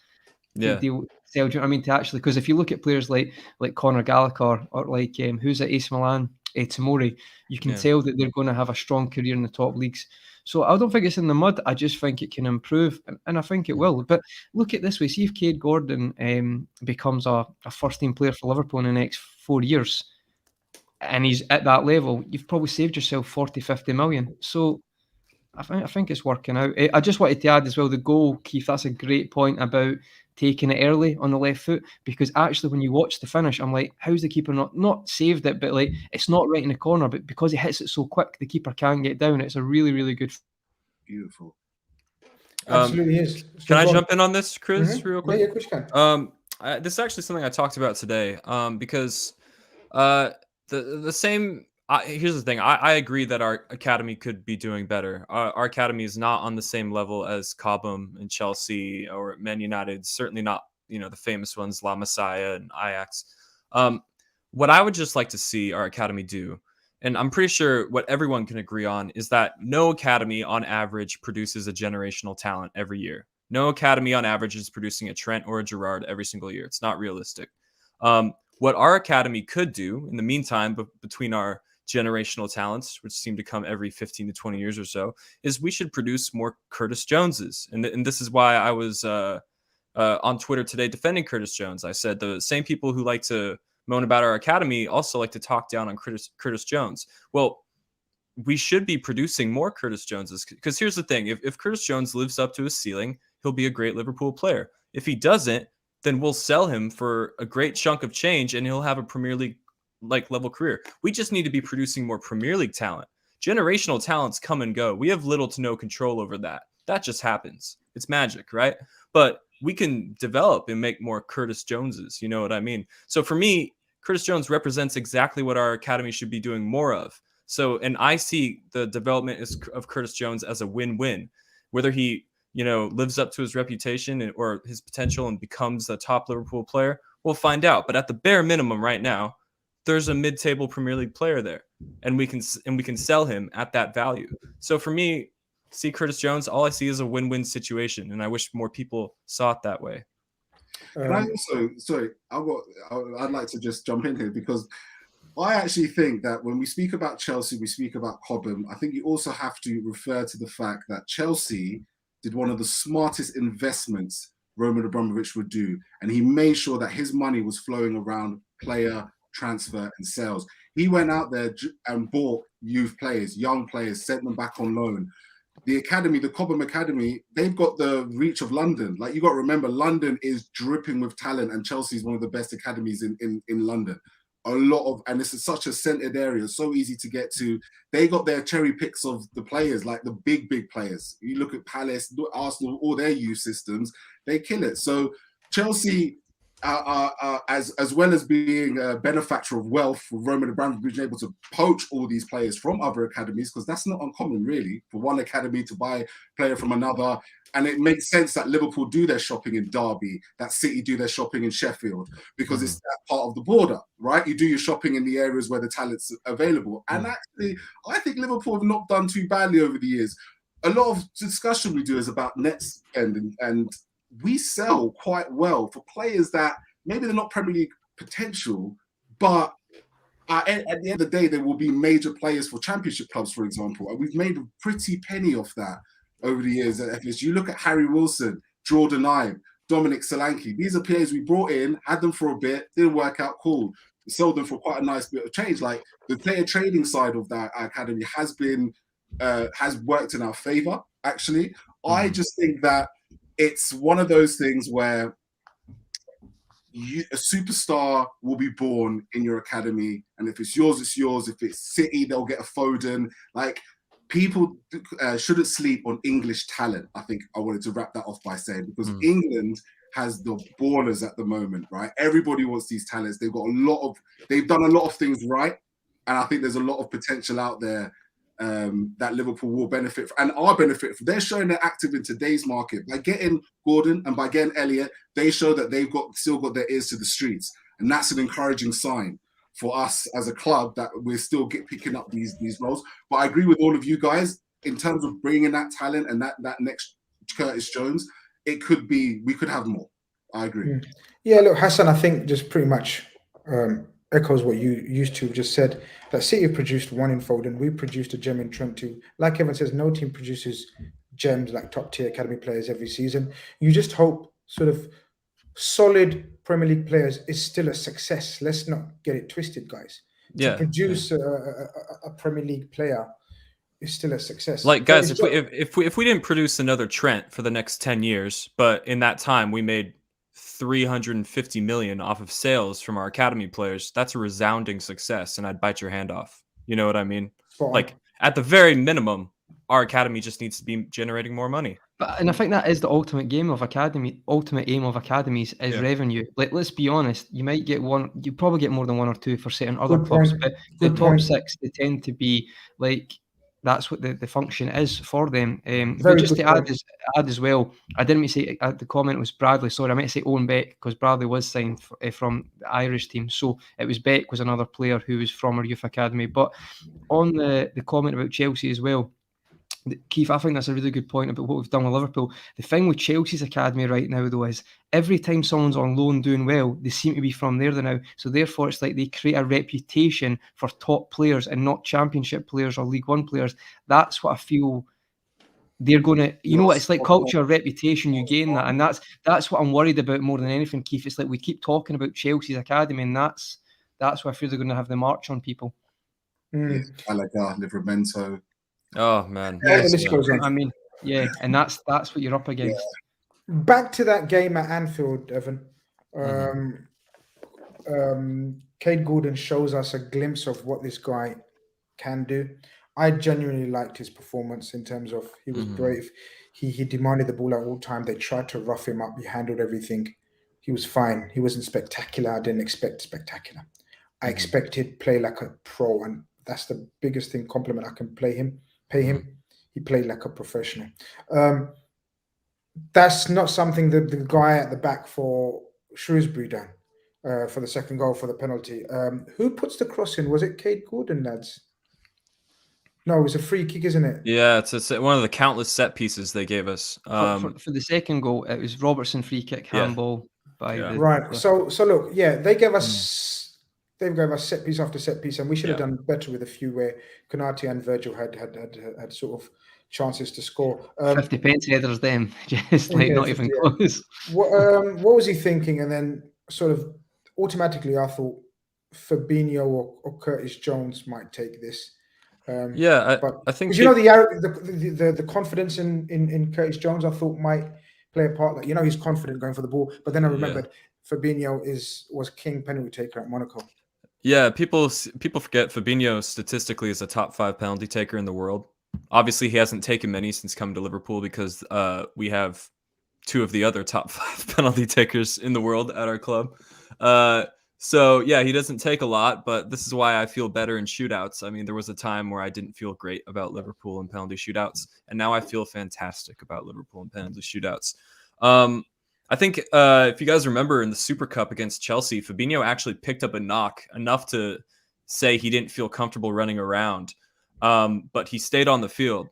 Yeah. Do you know what I mean? To actually, because if you look at players like Conor Gallagher or like who's at AC Milan, Tomori, you can tell that they're going to have a strong career in the top leagues. So I don't think it's in the mud. I just think it can improve, and I think it will. But look at this way: see if Cade Gordon becomes a first team player for Liverpool in the next 4 years, and he's at that level, you've probably saved yourself 40, 50 million. So I think it's working out. I just wanted to add as well, the goal, Keith, that's a great point about taking it early on the left foot, because actually when you watch the finish, I'm like, how's the keeper not saved it, but like it's not right in the corner, but because he hits it so quick, the keeper can't get down. It's a really, really good. Beautiful. Absolutely is. Can I jump in on this, Chris, real quick? Yeah, of course you can. This is actually something I talked about today, because the same. Here's the thing. I agree that our academy could be doing better. Our academy is not on the same level as Cobham and Chelsea or Man United. Certainly not, the famous ones, La Masia and Ajax. What I would just like to see our academy do, and I'm pretty sure what everyone can agree on, is that no academy on average produces a generational talent every year. No academy on average is producing a Trent or a Gerrard every single year. It's not realistic. What our academy could do in the meantime, between our generational talents, which seem to come every 15 to 20 years or so, is we should produce more Curtis Joneses. And this is why I was on Twitter today defending Curtis Jones. I said the same people who like to moan about our academy also like to talk down on Curtis Jones. Well, we should be producing more Curtis Joneses, because here's the thing. If Curtis Jones lives up to his ceiling, he'll be a great Liverpool player. If he doesn't, then we'll sell him for a great chunk of change and he'll have a Premier League level career. We just need to be producing more Premier League talent. Generational talents come and go. We have little to no control over that. That just happens. It's magic, right? But we can develop and make more Curtis Joneses. You know what I mean? So for me, Curtis Jones represents exactly what our academy should be doing more of. So, and I see the development of Curtis Jones as a win-win. Whether he, lives up to his reputation or his potential and becomes a top Liverpool player, we'll find out. But at the bare minimum right now, there's a mid-table Premier League player there, and we can sell him at that value. So for me, see Curtis Jones, all I see is a win-win situation, and I wish more people saw it that way. And I also, sorry, I'd like to just jump in here, because I actually think that when we speak about Chelsea, we speak about Cobham. I think you also have to refer to the fact that Chelsea did one of the smartest investments Roman Abramovich would do, and he made sure that his money was flowing around player transfer and sales. He went out there and bought youth players, young players, sent them back on loan. The academy, the Cobham Academy, they've got the reach of London. Like, you got to remember, London is dripping with talent, and Chelsea is one of the best academies in London. And this is such a centered area, so easy to get to. They got their cherry picks of the players, like the big players. You look at Palace, Arsenal, all their youth systems, they kill it. So Chelsea as well as being a benefactor of wealth, for Roman Abramovich being able to poach all these players from other academies, because that's not uncommon really for one academy to buy a player from another. And it makes sense that Liverpool do their shopping in Derby, that City do their shopping in Sheffield, because it's that part of the border, right? You do your shopping in the areas where the talent's available. And actually, I think Liverpool have not done too badly over the years. A lot of discussion we do is about net spend, and we sell quite well for players that maybe they're not Premier League potential, but at the end of the day, they will be major players for Championship clubs, for example. And we've made a pretty penny off that over the years at FS. You look at Harry Wilson, Jordan Ibe, Dominic Solanke. These are players we brought in, had them for a bit, didn't work out, cool. We sold them for quite a nice bit of change. Like the player trading side of that academy has worked in our favor, actually. I just think that it's one of those things where a superstar will be born in your academy, and if it's yours, it's yours. If it's City, they'll get a Foden. Like, people shouldn't sleep on English talent. I think I wanted to wrap that off by saying, because England has the ballers at the moment, right? Everybody wants these talents. They've done a lot of things right, and I think there's a lot of potential out there that Liverpool will benefit from, and are benefit from. They're showing they're active in today's market by getting Gordon and by getting Elliott. They show that they've still got their ears to the streets, and that's an encouraging sign for us as a club that we're still picking up these roles. But I agree with all of you guys in terms of bringing that talent and that next Curtis Jones. We could have more. I agree. Yeah, look, Hassan, I think just pretty much echoes what you used to just said. That City have produced one in Foden. We produced a gem in Trent too. Like Evan says, no team produces gems like top tier academy players every season. You just hope sort of solid Premier League players is still a success. Let's not get it twisted, guys. To produce a Premier League player is still a success. Like, guys, if we didn't produce another Trent for the next 10 years, but in that time we made 350 million off of sales from our academy players, that's a resounding success, and I'd bite your hand off. You know what I mean? Like, at the very minimum, our academy just needs to be generating more money. And I think that is the ultimate aim of academies is revenue. Like, let's be honest, you might get one, you probably get more than one or two for certain other clubs, but the top six, they tend to be like, that's what the function is for them. But just to add as well, I didn't mean to say the comment was Bradley. Sorry, I meant to say Owen Beck, because Bradley was signed from the Irish team. So it was Beck was another player who was from our youth academy. But on the comment about Chelsea as well, Keith, I think that's a really good point about what we've done with Liverpool. The thing with Chelsea's academy right now, though, is every time someone's on loan doing well, they seem to be from there now. So therefore, it's like they create a reputation for top players and not Championship players or League One players. That's what I feel they're going to, you know what, it's like culture, reputation, you gain that. And that's what I'm worried about more than anything, Keith. It's like we keep talking about Chelsea's academy, and that's why I feel they're going to have the march on people. Gallagher, Livramento. Oh man, I mean, yeah, and that's what you're up against. Back to that game at Anfield, Evan. Cade Gordon shows us a glimpse of what this guy can do. I genuinely liked his performance in terms of he was brave. He demanded the ball at all time. They tried to rough him up. He handled everything. He was fine. He wasn't spectacular. I didn't expect spectacular. I expected play like a pro, and that's the biggest thing compliment I can pay him. He played like a professional. That's not something that the guy at the back for Shrewsbury done for the second goal for the penalty. Who puts the cross in? Was it Cade Gordon, lads? No, it was a free kick, isn't it? Yeah, it's one of the countless set pieces they gave us. For the second goal, it was Robertson free kick, handball by right. So look, yeah, they gave us. They gave us set piece after set piece, and we should have done better with a few where Konate and Virgil had sort of chances to score. 50 pence headers, them, just like not even close. What was he thinking? And then sort of automatically, I thought Fabinho or Curtis Jones might take this. I think the confidence in Curtis Jones, I thought might play a part. Like, he's confident going for the ball, but then I remembered Fabinho was king penalty taker at Monaco. Yeah, people forget Fabinho statistically is a top 5 penalty taker in the world. Obviously, he hasn't taken many since coming to Liverpool because we have two of the other top 5 penalty takers in the world at our club. So yeah, he doesn't take a lot, but this is why I feel better in shootouts. I mean, there was a time where I didn't feel great about Liverpool and penalty shootouts, and now I feel fantastic about Liverpool and penalty shootouts. I think if you guys remember in the Super Cup against Chelsea, Fabinho actually picked up a knock enough to say he didn't feel comfortable running around, but he stayed on the field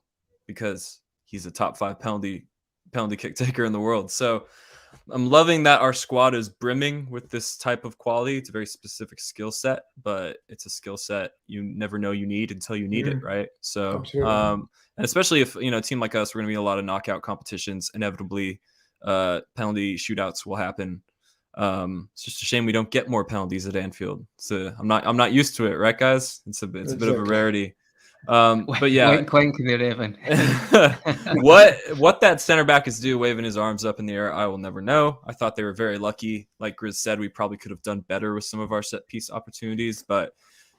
because he's a top 5 penalty kick taker in the world. So I'm loving that our squad is brimming with this type of quality. It's a very specific skill set, but it's a skill set you never know you need until you need it, right? So, and especially if, a team like us, we're going to be in a lot of knockout competitions. Inevitably, penalty shootouts will happen. It's just a shame we don't get more penalties at Anfield. So I'm not used to it, right, guys? It's a bit of a rarity. But yeah, quite there, Evan. what that center back is doing, waving his arms up in the air, I will never know. I thought they were very lucky. Like Grizz said, we probably could have done better with some of our set piece opportunities, but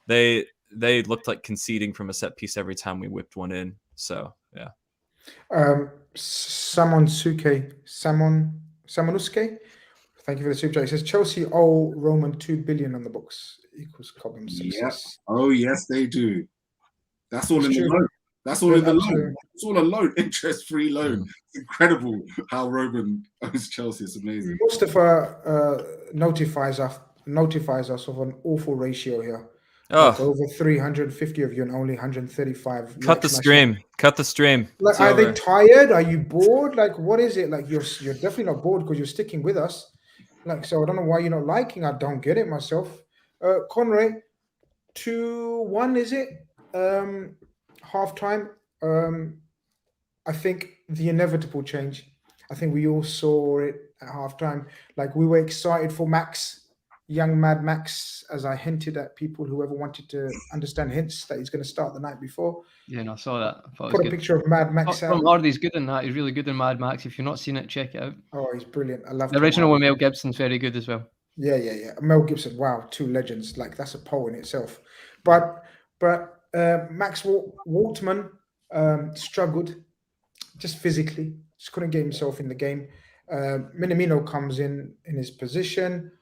they looked like conceding from a set piece every time we whipped one in. So yeah. Samonuske. Thank you for the super chat. It says Chelsea owe Roman 2 billion on the books equals Cobham success. Yeah. Oh yes, they do. That's all in the loan. That's all in the loan. It's all a loan, interest-free loan. It's incredible how Roman owns Chelsea. It's amazing. Mustafa notifies us of an awful ratio here. Oh, like over 350 of you and only 135. Cut the stream. Cut the stream. Like, are they tired? Are you bored? Like, what is it? Like, you're definitely not bored because you're sticking with us. Like, so I don't know why you're not liking. I don't get it myself. Conray, 2-1, is it? Half time. I think the inevitable change. I think we all saw it at half time. Like, we were excited for Max, young Mad Max, as I hinted at people, whoever wanted to understand hints, that he's going to start the night before. Yeah, no, I saw that. I Put a picture of Mad Max Tom Hardy's good in that. He's really good in Mad Max. If you've not seen it, check it out. Oh, he's brilliant. I love the original with Mel Gibson's very good as well. Yeah. Mel Gibson, wow, two legends. Like, that's a poem in itself. But Max Waltman struggled just physically, just couldn't get himself in the game. Minamino comes in his position,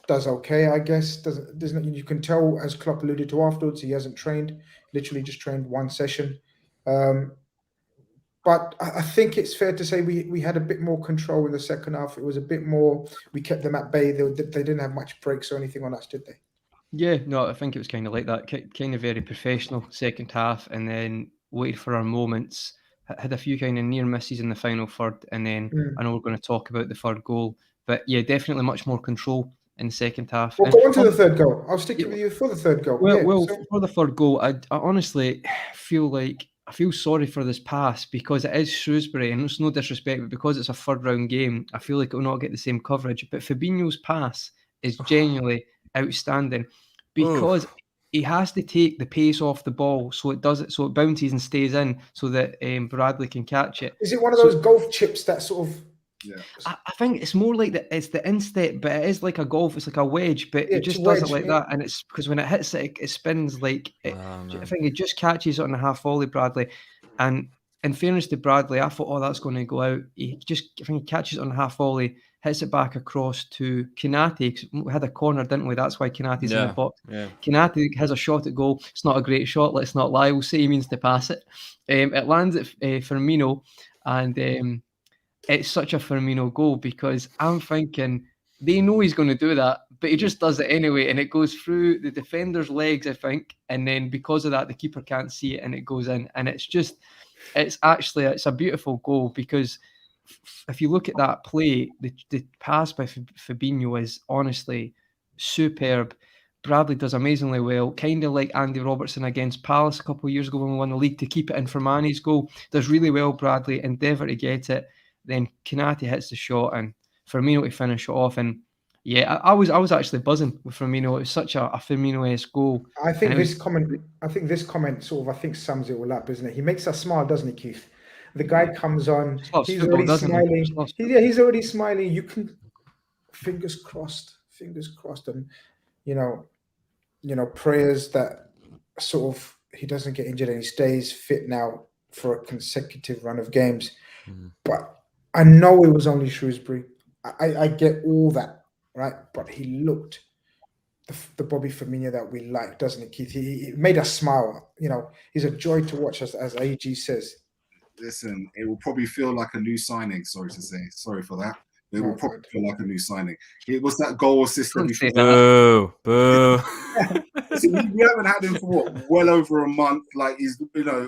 does okay, I guess. You can tell, as Klopp alluded to afterwards, he hasn't trained, literally just trained one session. But I think it's fair to say we had a bit more control in the second half. It was a bit more, we kept them at bay. They didn't have much breaks or anything on us, did they? Yeah, no, I think it was kind of like that, kind of very professional second half, and then waited for our moments. Had a few kind of near misses in the final third, and then I know we're going to talk about the third goal, but yeah, definitely much more control in the second half. We'll go on to the third goal. I'll stick with you for the third goal. For the third goal, I honestly feel like I feel sorry for this pass because it is Shrewsbury, and it's no disrespect, but because it's a third round game, I feel like it will not get the same coverage. But Fabinho's pass is genuinely outstanding because he has to take the pace off the ball so it bounces and stays in so that Bradley can catch it. Is it one of those golf chips that sort of? Yeah, I think it's more like it's the instep, but it is like a golf. It's like a wedge, but it just does it like that, and it's because when it hits it, it spins like. I think it just catches it on the half volley, Bradley. And in fairness to Bradley, I thought, that's going to go out. I think he catches it on the half volley, hits it back across to Konate. We had a corner, didn't we? That's why Konate's in the box. Yeah. Konate has a shot at goal. It's not a great shot. Let's not lie. We'll say he means to pass it. It lands at Firmino, and. It's such a Firmino goal because I'm thinking they know he's going to do that, but he just does it anyway, and it goes through the defender's legs, I think, and then because of that, the keeper can't see it, and it goes in, and it's a beautiful goal because if you look at that play, the pass by Fabinho is honestly superb. Bradley does amazingly well, kind of like Andy Robertson against Palace a couple of years ago when we won the league to keep it in for Mane's goal. Does really well, Bradley, endeavour to get it. Then Konate hits the shot and Firmino to finish it off. And yeah, I was actually buzzing with Firmino. It was such a Firmino-esque goal. I think this comment sort of sums it all up, isn't it? He makes us smile, doesn't he, Keith? The guy comes on, he's already smiling. He's already smiling. You can fingers crossed, and prayers that sort of he doesn't get injured and he stays fit now for a consecutive run of games. But I know it was only Shrewsbury. I get all that, right? But he looked the Bobby Firmino that we like, doesn't it, Keith? He made us smile. You know, he's a joy to watch, as AG says. Listen, it will probably feel like a new signing. Sorry to say, sorry for that. It will probably feel like a new signing. It was that goal assist that we boo. Listen, we haven't had him for well over a month. Like he's, you know,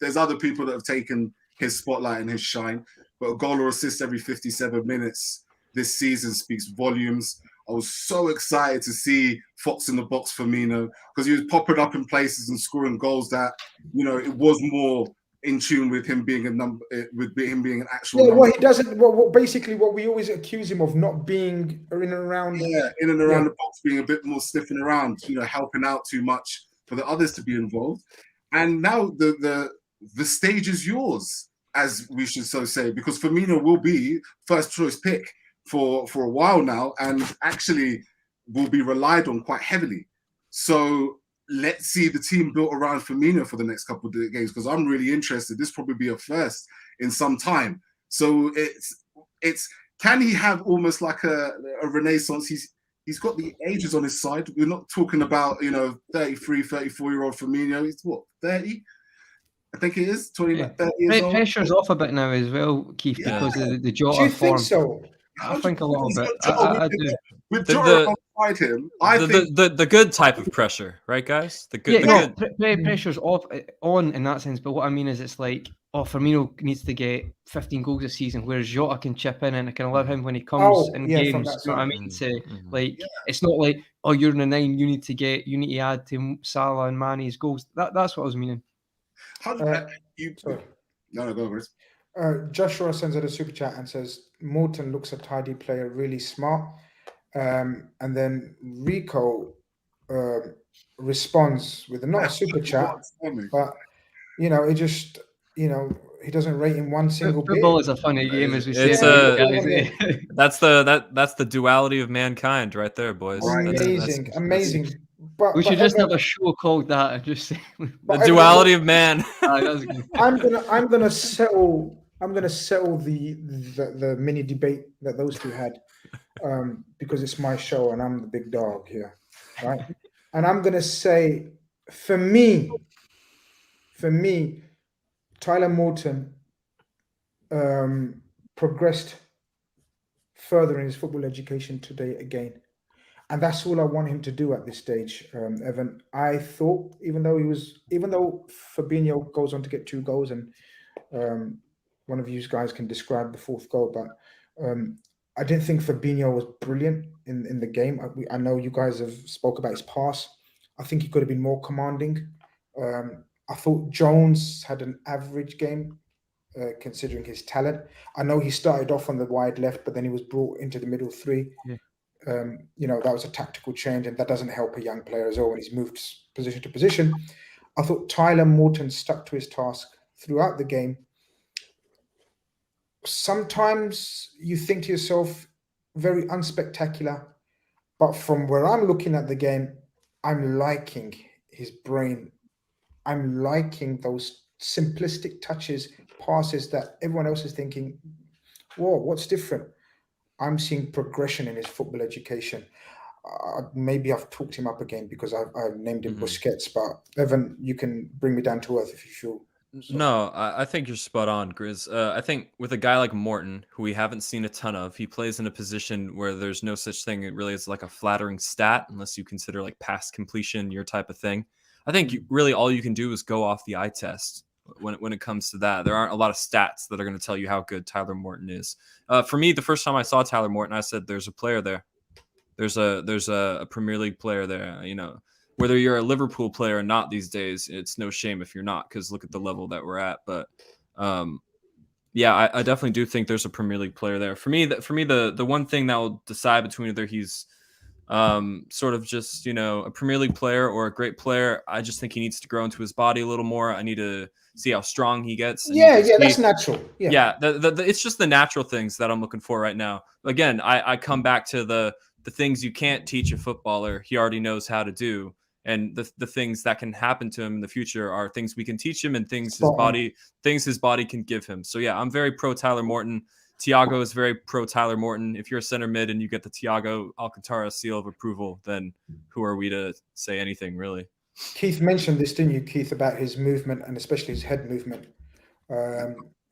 there's other people that have taken his spotlight and his shine, but a goal or assist every 57 minutes this season speaks volumes. I was so excited to see Fox in the box Firmino because he was popping up in places and scoring goals that, you know, it was more in tune with him being a number, with him being an actual. Yeah, number. well, he doesn't. Well, basically, what we always accuse him of not being in and around. Yeah, in and around the box, being a bit more sniffing around, you know, helping out too much for the others to be involved. And now the stage is yours, as we should so say, because Firmino will be first choice pick for a while now, and actually will be relied on quite heavily. So let's see the team built around Firmino for the next couple of games, because I'm really interested. This will probably be a first in some time. So it's can he have almost like a renaissance? He's got the ages on his side. We're not talking about, you know, 33, 34-year-old Firmino. He's what, 30? I think it is 30 years old. Pressure's off a bit now as well, Keith, because of the Jota Do you form. think so? I think a little bit. I do. With Jota alongside him, I think the good type of pressure, right, guys? The good. Pressure's on in that sense. But what I mean is, it's like, Firmino needs to get 15 goals this season, whereas Jota can chip in and I can allow him when he comes in games. You know what I mean? It's not like, you're in the 9, you need to add to Salah and Mane's goals. That's what I was meaning. How did No, go, Chris. Joshua sends out a super chat and says Morton looks a tidy player, really smart. And then Rico responds with not a super chat, but you know, it just, you know, he doesn't rate in one single bit. Football is a funny game, as we say. That's the duality of mankind, right there, boys. Amazing. But we should just have a show called that and just say the duality of man. I'm gonna settle the mini debate that those two had, because it's my show and I'm the big dog here, right? And I'm gonna say, for me, Tyler Morton progressed further in his football education today again. And that's all I want him to do at this stage, Evan. I thought, even though Fabinho goes on to get 2 goals, and one of you guys can describe the 4th goal, but I didn't think Fabinho was brilliant in the game. I know you guys have spoke about his pass. I think he could have been more commanding. I thought Jones had an average game, considering his talent. I know he started off on the wide left, but then he was brought into the middle 3. Yeah. You know, that was a tactical change, and that doesn't help a young player as well when he's moved position to position. I thought Tyler Morton stuck to his task throughout the game. Sometimes you think to yourself, very unspectacular, but from where I'm looking at the game, I'm liking his brain. I'm liking those simplistic touches, passes that everyone else is thinking, whoa, what's different? I'm seeing progression in his football education. Maybe I've talked him up again because I've named him Busquets, but Evan, you can bring me down to earth if you feel. So. No, I think you're spot on, Grizz. I think with a guy like Morton, who we haven't seen a ton of, he plays in a position where there's no such thing really as like a flattering stat, unless you consider like pass completion, your type of thing. I think really all you can do is go off the eye test when it comes to that. There aren't a lot of stats that are going to tell you how good Tyler Morton is. For me, the first time I saw Tyler Morton, I said, "There's a player there. There's a Premier League player there." You know, whether you're a Liverpool player or not these days, it's no shame if you're not, because look at the level that we're at. But yeah, I definitely do think there's a Premier League player there. For me, the one thing that will decide between whether he's sort of just, you know, a Premier League player or a great player, I just think he needs to grow into his body a little more. I need to see how strong he gets. That's natural. Yeah, it's just the natural things that I'm looking for right now. Again, I come back to the things you can't teach a footballer. He already knows how to do. And the things that can happen to him in the future are things we can teach him and things Spot on. his body can give him. So yeah, I'm very pro Tyler Morton. Thiago is very pro Tyler Morton. If you're a center mid and you get the Thiago Alcantara seal of approval, then who are we to say anything, really? Keith mentioned this, didn't you, Keith, about his movement and especially his head movement.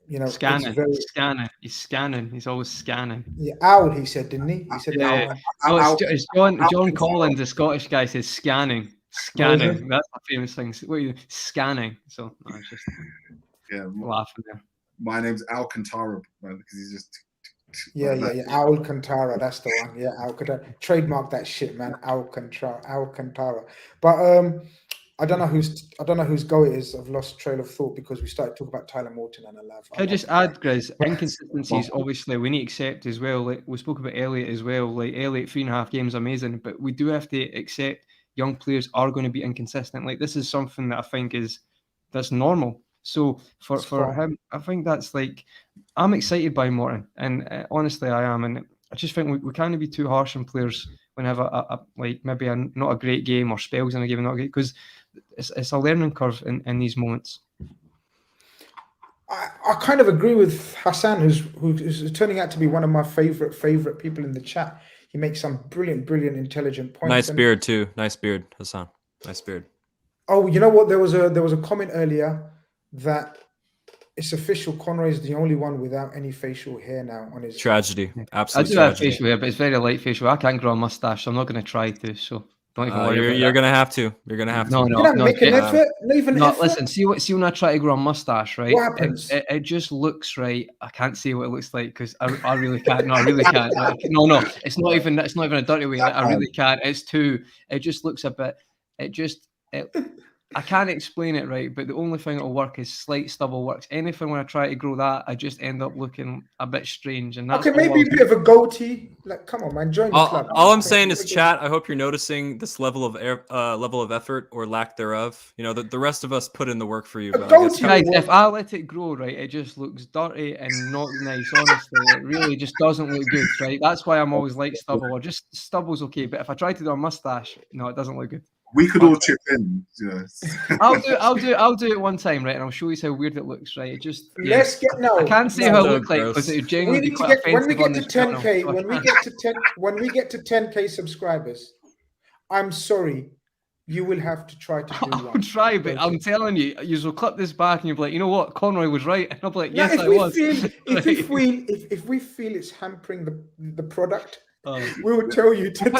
You know, Scanning, it's very He's scanning. He's always scanning. owl. He said, didn't he? He said, Yeah. owl. No, it's John Collins, the Scottish guy, says scanning. Scanning. That's my famous thing. What are you scanning? So no, it's just laughing there. My name's Alcantara, man, because he's just. Yeah. Alcantara, that's the one. Yeah, Alcantara. Trademark that shit, man. Alcantara. But I don't know whose go it is. I've lost trail of thought because we started talking about Tyler Morton and I love. Can I just add, Grizz, inconsistencies, obviously, we need to accept as well. Like we spoke about Elliot as well. Like Elliot, 3.5 games, amazing. But we do have to accept young players are going to be inconsistent. Like this is something that I think that's normal. So for him, I think that's like, I'm excited by Morton. And honestly, I am. And I just think we can't be too harsh on players when they have a like maybe not a great game or spells in a game not great, because it's a learning curve in these moments. I kind of agree with Hassan, who's turning out to be one of my favorite people in the chat. He makes some brilliant, intelligent points. Nice beard too. Nice beard, Hassan. Nice beard. Oh, you know what? There was a comment earlier that it's official. Conroy is the only one without any facial hair now on his. Tragedy. Absolute I do tragedy. have facial hair, but it's very light facial. I can't grow a mustache, so I'm not going to try to. So don't even worry. You're going to have to. You're going to have to. No. Make an effort. Not even effort. Listen. See when I try to grow a mustache, right? What happens? It just looks right. I can't say what it looks like because I really can't. No, I really can't. No. It's not even a dirty way. I really can't. It's too. It just looks a bit. I can't explain it right, but the only thing that'll work is slight stubble works. Anything when I try to grow that, I just end up looking a bit strange. And that's okay, maybe a bit of a goatee. Like, come on, man, join the club. All I'm saying is, chat, I hope you're noticing this level of effort or lack thereof. You know, the rest of us put in the work for you. But guys, if I let it grow, right, it just looks dirty and not nice. Honestly, it really just doesn't look good, right? That's why I'm always like stubble, or just stubble's okay. But if I try to do a mustache, no, it doesn't look good. We could all chip in. You know. I'll do it one time, right? And I'll show you how weird it looks, right? It just let's get now. I can't say how it looks like because it genuinely quite offensive. When we get to 10K, when we get to 10K subscribers, I'm sorry, you will have to try to do one. I'll try, but I'm telling you, you'll clip this back and you'll be like, you know what, Conroy was right, and I'll be like, yes, I was. If we feel it's hampering the product. We will tell you to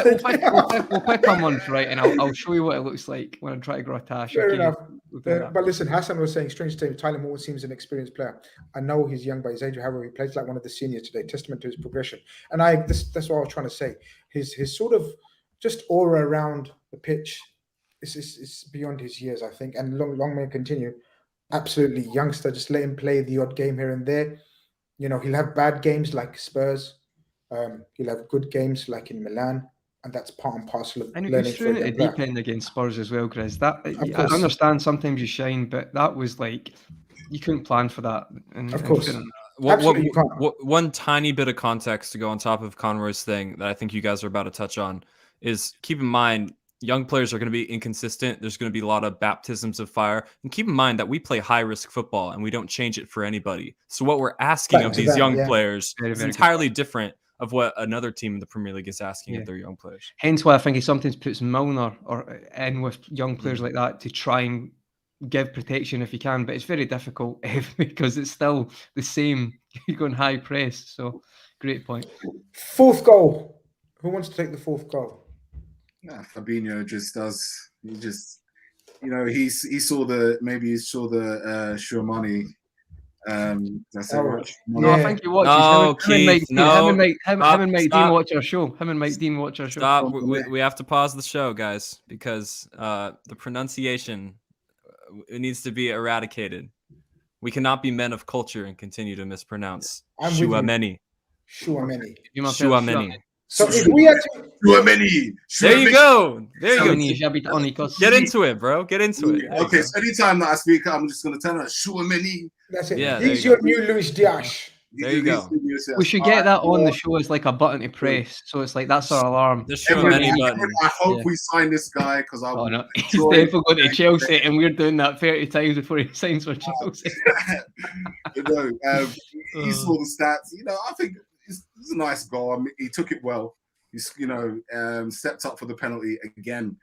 we'll pick on one, right? And I'll show you what it looks like when I try to grow a tash. Fair enough. But listen, Hassan was saying, strange to Tyler Morton seems an experienced player. I know he's young, but his age, however, he plays like one of the seniors today. Testament to his progression. And that's what I was trying to say. His sort of just aura around the pitch is beyond his years, I think. And long may continue. Absolutely youngster. Just let him play the odd game here and there. You know, he'll have bad games like Spurs. He'll have good games like in Milan, and that's part and parcel of learning. And he's thrown it at deep end against Spurs as well, Chris. I understand sometimes you shine, but that was like you couldn't plan for that. Of course, one tiny bit of context to go on top of Conroy's thing that I think you guys are about to touch on is keep in mind young players are going to be inconsistent. There's going to be a lot of baptisms of fire, and keep in mind that we play high risk football and we don't change it for anybody. So what we're asking of these young players is entirely different of what another team in the Premier League is asking of their young players. Hence why I think he sometimes puts Milner in with young players like that to try and give protection if he can, but it's very difficult because it's still the same. You're going high press, so great point. Fourth goal. Who wants to take the fourth goal? Fabinho just does. He just, he saw the Shrewsbury. That's right. No, I think he watches. Him and Mike Dean watch our show. Stop. We have to pause the show, guys, because the pronunciation needs to be eradicated. We cannot be men of culture and continue to mispronounce Shuameni. So if we had to... There you go. Get into it, bro. Get into it. Okay, so anytime that I speak, I'm just going to tell her Shuameni. That's it. Yeah, he's your new Luis Diaz. There you go. We should get that on the show as like a button to press. So it's like that's our alarm. Just show him any button. I hope Yeah. we sign this guy because I Oh will. no, he's definitely going to Chelsea, and we're doing that 30 times before he signs for Chelsea. You know, he saw the stats. You know, I think it's a nice goal. I mean, he took it well. He's, you know, stepped up for the penalty again.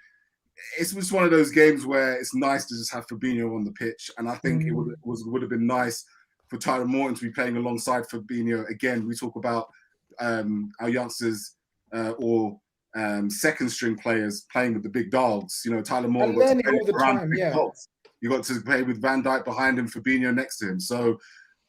It's just one of those games where it's nice to just have Fabinho on the pitch, and I think it would have been nice for Tyler Morton to be playing alongside Fabinho. Again, we talk about our youngsters or second string players playing with the big dogs. You know, Tyler Morton got to play all the around time, big yeah. dogs. You got to play with Van Dijk behind him, Fabinho next to him. So,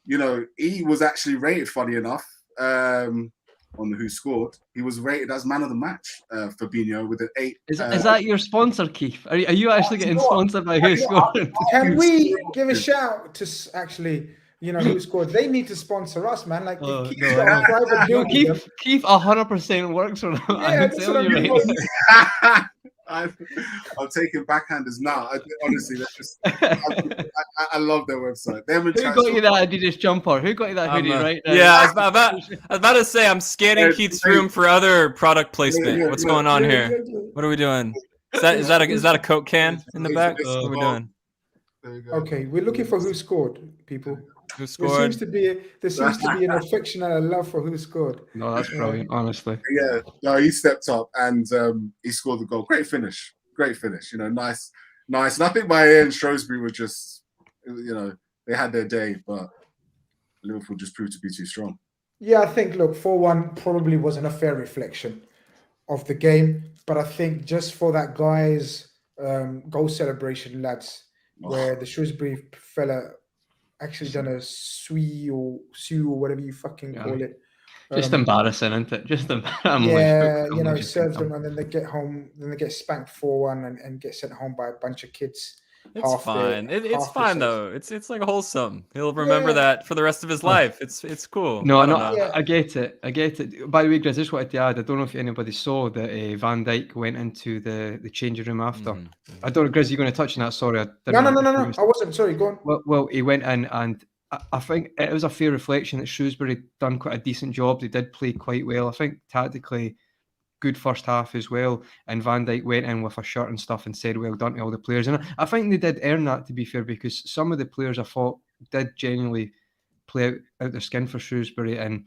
you know, he was actually rated, funny enough, on the Who Scored. He was rated as man of the match, Fabinho, with an 8. Is that your sponsor, Keith? Are you actually getting sponsored by Who Scored? Can we give a shout to actually, you know, Who Scored? They need to sponsor us, man. Like, if Keith's got a private deal with them, Keith 100% works for them. Yeah, I can tell you right now. I'm taking backhanders now. Honestly, that's just I love their website. Who got you that Adidas jumper? Who got you that hoodie right now? Yeah, I was about to say I'm scanning Keith's room for other product placement. What's going on here? What are we doing? Is that a Coke can in the back? What are we doing? Okay, we're looking for Who Scored, people. Who There scored? seems to be an affection and a love for Who Scored. No, that's brilliant, honestly. Yeah, no, he stepped up and he scored the goal. Great finish. You know, nice. And I think by the end, Shrewsbury were just, you know, they had their day, but Liverpool just proved to be too strong. Yeah, I think, look, 4-1 probably wasn't a fair reflection of the game, but I think just for that guy's goal celebration, lads, where the Shrewsbury fella actually done a sue or whatever you fucking call it. Just embarrassing, isn't it? Just embarrassing. Yeah, you know, serves them and then they get home, then they get spanked 4-1 and get sent home by a bunch of kids. It's fine. It's fine though. It's like wholesome. He'll remember that for the rest of his life. It's cool. No, I get it. By the way, Grizz, I just wanted to add, I don't know if anybody saw that Van Dijk went into the changing room after. I don't know, Grizz, you're going to touch on that? Sorry. No. I wasn't. Sorry, go on. Well, he went in and I think it was a fair reflection that Shrewsbury done quite a decent job. They did play quite well. I think tactically, good first half as well. And Van Dijk went in with a shirt and stuff and said, well done to all the players. And I think they did earn that, to be fair, because some of the players I thought did genuinely play out their skin for Shrewsbury. And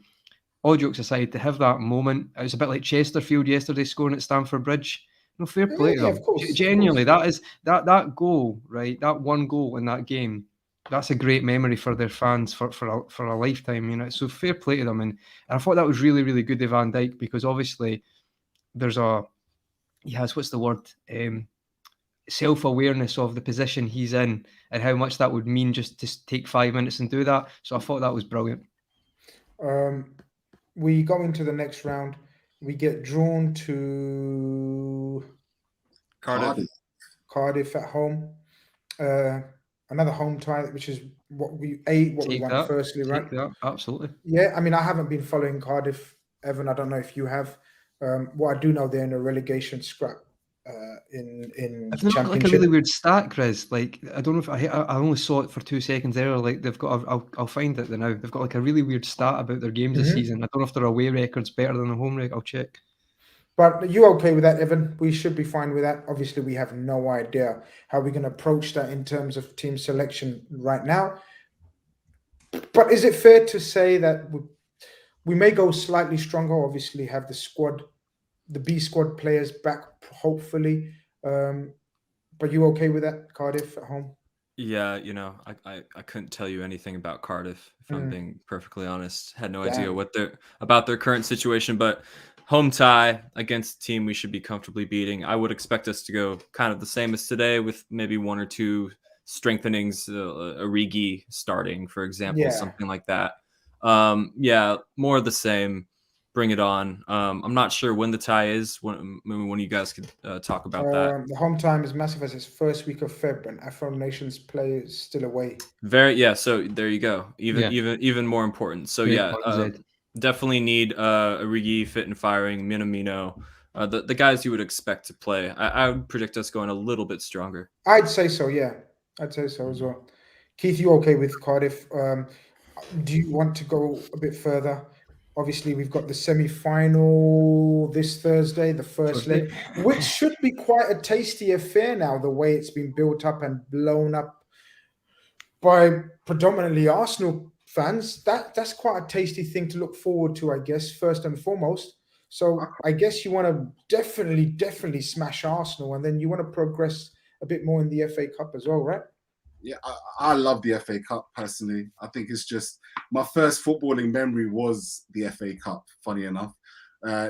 all jokes aside, to have that moment, it was a bit like Chesterfield yesterday scoring at Stamford Bridge. No, fair play to them. Of course, genuinely, that is that goal, right? That one goal in that game, that's a great memory for their fans for a lifetime, you know. So fair play to them. And I thought that was really, really good to Van Dijk, because obviously there's self-awareness of the position he's in and how much that would mean just to take 5 minutes and do that. So I thought that was brilliant. We go into the next round. We get drawn to Cardiff at home. Another home tie, which is what we won firstly, right? Absolutely. Yeah, I mean, I haven't been following Cardiff, Evan. I don't know if you have. What I do know, they're in a relegation scrap in It's not like a really weird stat, Chris. Like, I don't know if I only saw it for 2 seconds there. Like, they've got, I'll find it now. They've got like a really weird stat about their games this season. I don't know if their away record's better than the home record. I'll check. But you okay with that, Evan? We should be fine with that. Obviously, we have no idea how we're going to approach that in terms of team selection right now. But is it fair to say that we may go slightly stronger? Obviously, have the B squad players back, hopefully. But you okay with that, Cardiff at home? Yeah, you know, I couldn't tell you anything about Cardiff, if I'm being perfectly honest. Had no idea about their current situation, but home tie against a team we should be comfortably beating. I would expect us to go kind of the same as today, with maybe 1 or 2 strengthenings, Origi starting, for example, something like that. More of the same. Bring it on. I'm not sure when the tie is. When you guys could talk about that. The home time is massive, as it's first week of Feb, and AFCON nations play is still away. So there you go. Even more important. So definitely need Origi fit and firing, Minamino, the guys you would expect to play. I would predict us going a little bit stronger. I'd say so. Yeah, I'd say so as well. Keith, you okay with Cardiff? Do you want to go a bit further? Obviously, we've got the semi-final this Thursday, the first leg, which should be quite a tasty affair now, the way it's been built up and blown up by predominantly Arsenal fans. That's quite a tasty thing to look forward to, I guess, first and foremost. So I guess you want to definitely smash Arsenal, and then you want to progress a bit more in the FA Cup as well, right? Yeah, I love the FA Cup personally. I think it's just my first footballing memory was the FA Cup, funny enough.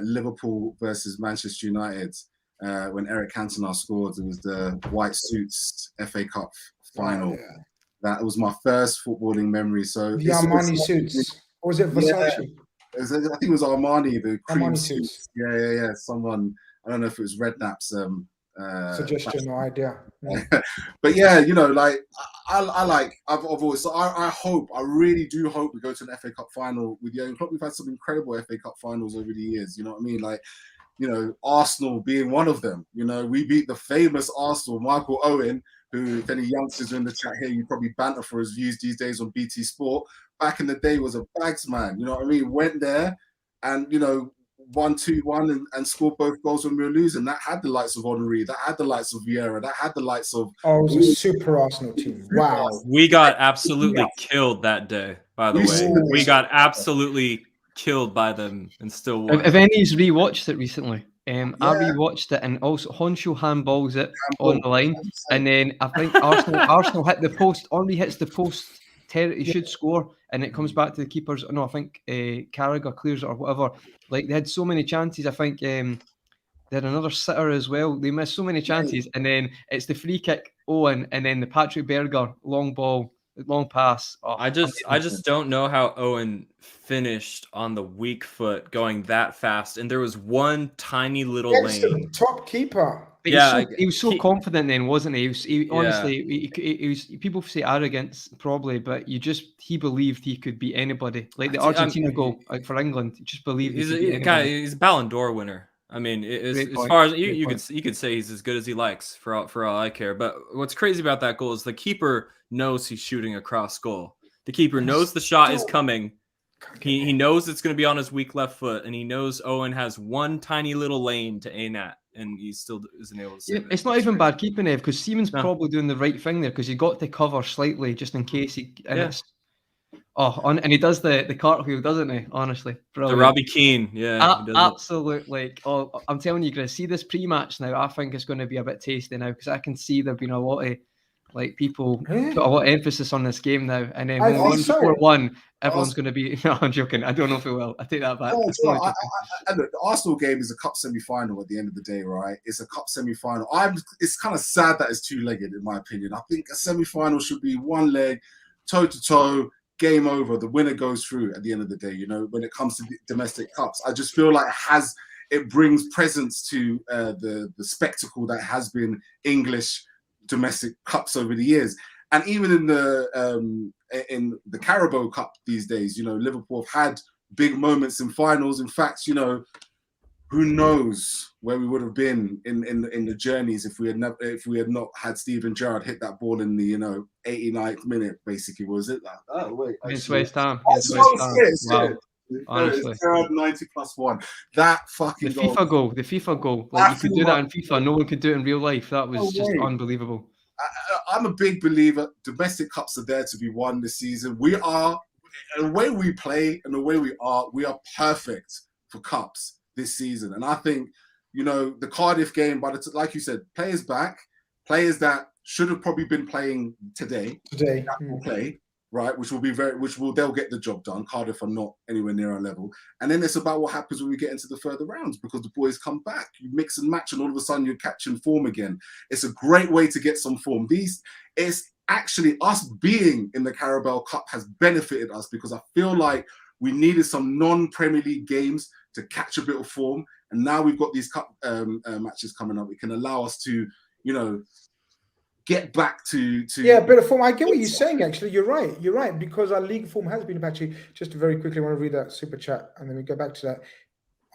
Liverpool versus Manchester United. When Eric Cantona scored, it was the white suits FA Cup final. Yeah. That was my first footballing memory. So The Armani suits. Or was it Versace? I think it was Armani, the cream Armani suits. suits. Yeah. Someone, I don't know if it was Redknapp's Suggestion or idea. but yeah, you know, like I've always, so I really do hope we go to an FA Cup final with Jurgen Klopp. We've had some incredible FA Cup finals over the years, you know what I mean? Like, you know, Arsenal being one of them. You know, we beat the famous Arsenal, Michael Owen, who, if any youngsters are in the chat here, you probably banter for his views these days on BT Sport. Back in the day was a bags man, you know what I mean? Went there and, you know, won 2-1 and scored both goals when we were losing. That had the likes of Henry, that had the likes of Vieira, that had the likes of... Oh, it was a super Arsenal team. Wow. We got absolutely killed that day, by the way. We got absolutely killed by them and still won. If any's rewatched it recently, I rewatched it, and also Honcho handballs it on the line, and then I think Arsenal hit the post. Henry hits the post. He should score, and it comes back to the keepers. No, I think Carragher clears it or whatever. Like, they had so many chances. I think they had another sitter as well. They missed so many chances, and then it's the free kick, Owen, and then the Patrick Berger long ball, long pass. Oh, I just don't know how Owen finished on the weak foot going that fast, and there was one tiny little lane. Top keeper. But he was so confident then, wasn't he? Honestly, he was. People say arrogance, probably, but he believed he could beat anybody. Like the Argentina goal for England, he just believed. He's a Ballon d'Or winner. I mean, as far as you could say he's as good as he likes for all I care. But what's crazy about that goal is the keeper knows he's shooting a cross goal. The keeper knows the shot is coming. He knows it's going to be on his weak left foot, and he knows Owen has one tiny little lane to aim at, and he still isn't able to save it. It's not even bad keeping it, because Seaman's probably doing the right thing there, because he got to cover slightly just in case he. And and he does the cartwheel, doesn't he? Honestly, brilliant. The Robbie Keane, absolutely. I'm telling you, you're going to see this pre-match now. I think it's going to be a bit tasty now, because I can see there've been a lot of people put a lot of emphasis on this game now, and then when we won 4-1, everyone's going to be. No, I'm joking. I don't know if it will. I take that back. Look, the Arsenal game is a cup semi-final at the end of the day, right? It's a cup semi-final. It's kind of sad that it's two-legged, in my opinion. I think a semi-final should be one leg, toe-to-toe, game over. The winner goes through at the end of the day. You know, when it comes to domestic cups, I just feel like it brings presence to the spectacle that has been English domestic cups over the years. And even in the Carabao Cup these days, you know, Liverpool have had big moments in finals. In fact, you know, who knows where we would have been in the journeys if we had not had Steven Gerrard hit that ball in the 89th minute. Basically, was it that? Oh wait, against West Ham. Wow. Honestly, 90+1. That fucking the FIFA goal. Like, you could do that in FIFA. No one could do it in real life. That was just unbelievable. I'm a big believer. Domestic cups are there to be won this season. We are, the way we play and the way we are perfect for cups this season. And I think, you know, the Cardiff game, like you said, players back, players that should have probably been playing today that will play, right? They'll get the job done. Cardiff are not anywhere near our level. And then it's about what happens when we get into the further rounds, because the boys come back, you mix and match, and all of a sudden you're catching form again. It's a great way to get some form. It's actually us being in the Carabao Cup has benefited us, because I feel like we needed some non-Premier League games to catch a bit of form. And now we've got these cup matches coming up. It can allow us to, you know, get back to a bit of form. I get what you're saying. Actually, you're right, because our league form has been actually. Just very quickly, I want to read that super chat, and then we go back to that.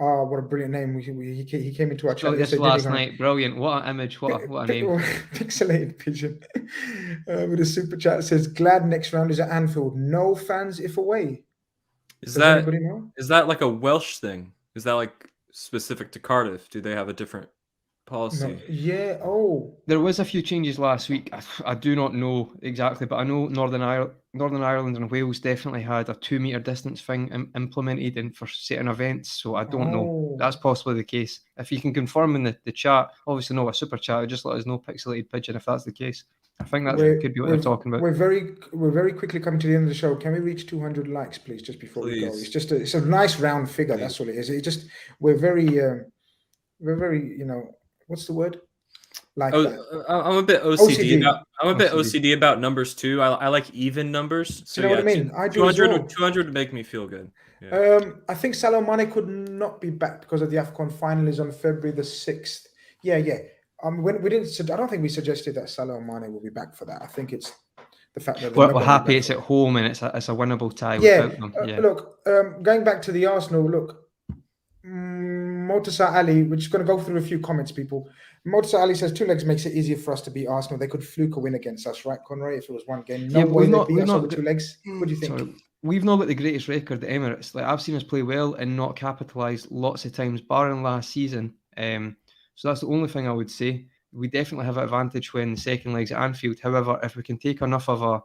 Oh, what a brilliant name! He came into our Saw chat this yesterday, last didn't he? night. Brilliant. What an image. What a name. Pixelated pigeon with a super chat says, "Glad next round is at Anfield. No fans if away." Is Does that anybody know? is that like a Welsh thing? Is that like specific to Cardiff? Do they have a different policy? No. Yeah. Oh. There was a few changes last week. I do not know exactly, but I know Northern Ireland and Wales definitely had a 2 meter distance thing implemented in for certain events. So I don't know. Oh. That's possibly the case. If you can confirm in the chat, obviously no a super chat. Just let us know, Pixelated Pigeon, if that's the case. I think that could be what they're talking about. We're very quickly coming to the end of the show. Can we reach 200 likes, please, just before we go? It's just it's a nice round figure. Please. That's all it is. It just we're very what's the word? Like that. I'm a bit OCD about numbers too. I like even numbers. So you know what I mean? I do 200 would make me feel good. Yeah. I think Salah Mane could not be back because of the AFCON final is on February the 6th. Yeah. When we didn't, I don't think we suggested that Salah Mane will be back for that. I think it's the fact that we're happy it's at home and it's a winnable tie without them. Look, going back to the Arsenal, look, Motasar Ali, we're just going to go through a few comments, people. Motasar Ali says 2 legs makes it easier for us to beat Arsenal. They could fluke a win against us, right, Conroy? If it was one game, no way they beat us over 2 legs. What do you think? Sorry, we've not got the greatest record at Emirates. Like I've seen us play well and not capitalise lots of times, barring last season. So that's the only thing I would say. We definitely have an advantage when the second leg's at Anfield. However, if we can take enough of a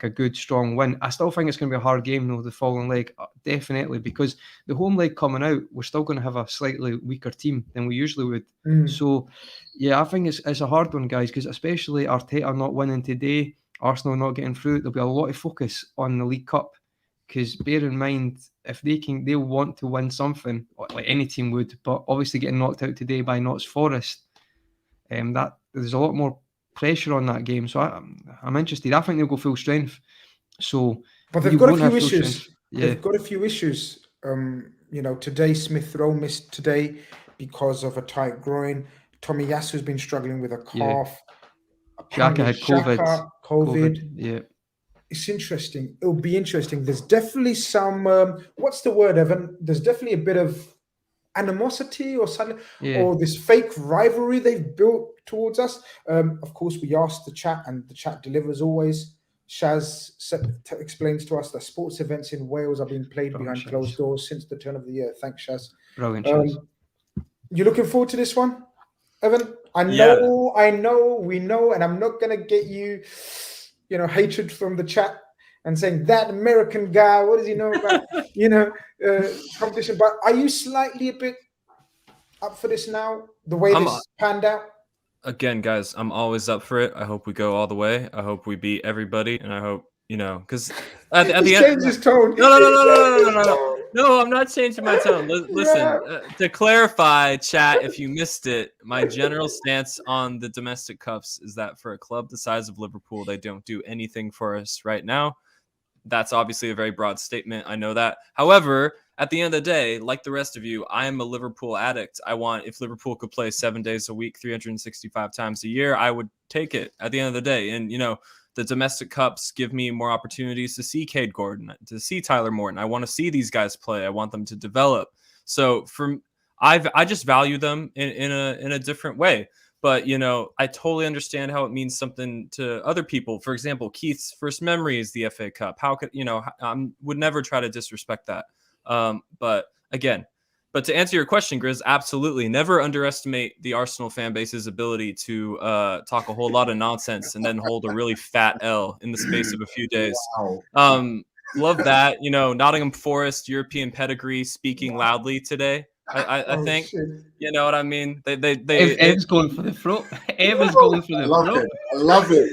good strong win, I still think it's going to be a hard game though, the following leg, definitely, because the home leg coming out, we're still going to have a slightly weaker team than we usually would. So yeah, I think it's a hard one, guys, because especially Arteta not winning today, Arsenal not getting through, there'll be a lot of focus on the League Cup, because bear in mind, if they'll want to win something, like any team would, but obviously getting knocked out today by Notts Forest, that there's a lot more pressure on that game. So I'm interested. I think they'll go full strength. So, but they've got a few issues. Yeah. They've got a few issues. Today Smith Rowe missed today because of a tight groin. Tomiyasu's been struggling with a cough. Xhaka had COVID. Yeah. It's interesting. It'll be interesting. There's definitely some, what's the word, Evan? There's definitely a bit of animosity or this fake rivalry they've built towards us. Of course, we asked the chat, and the chat delivers always. Shaz explains to us that sports events in Wales are being played behind closed doors since the turn of the year. Thanks, Shaz. Brilliant, Shaz. You looking forward to this one, Evan? I know, we know, and I'm not going to get you, hatred from the chat and saying that American guy, what does he know about, competition? But are you slightly a bit up for this now, the way this panned out? Again, guys, I'm always up for it. I hope we go all the way. I hope we beat everybody, and I hope, because at the end, change his tone. No, I'm not changing my tone. Listen, to clarify, chat, if you missed it, my general stance on the domestic cups is that for a club the size of Liverpool, they don't do anything for us right now. That's obviously a very broad statement. I know that. However, at the end of the day, like the rest of you, I am a Liverpool addict. If Liverpool could play 7 days a week, 365 times a year, I would take it at the end of the day. And, the domestic cups give me more opportunities to see Cade Gordon, to see Tyler Morton. I want to see these guys play. I want them to develop. So I just value them in a different way. But, I totally understand how it means something to other people. For example, Keith's first memory is the FA Cup. How could, I would never try to disrespect that. But to answer your question, Grizz, absolutely. Never underestimate the Arsenal fan base's ability to talk a whole lot of nonsense and then hold a really fat L in the space of a few days. Wow. Love that. Nottingham Forest, European pedigree, speaking loudly today. I think, shit. You know what I mean? Ev's going for the throat. Ev is going for the throat. I love it.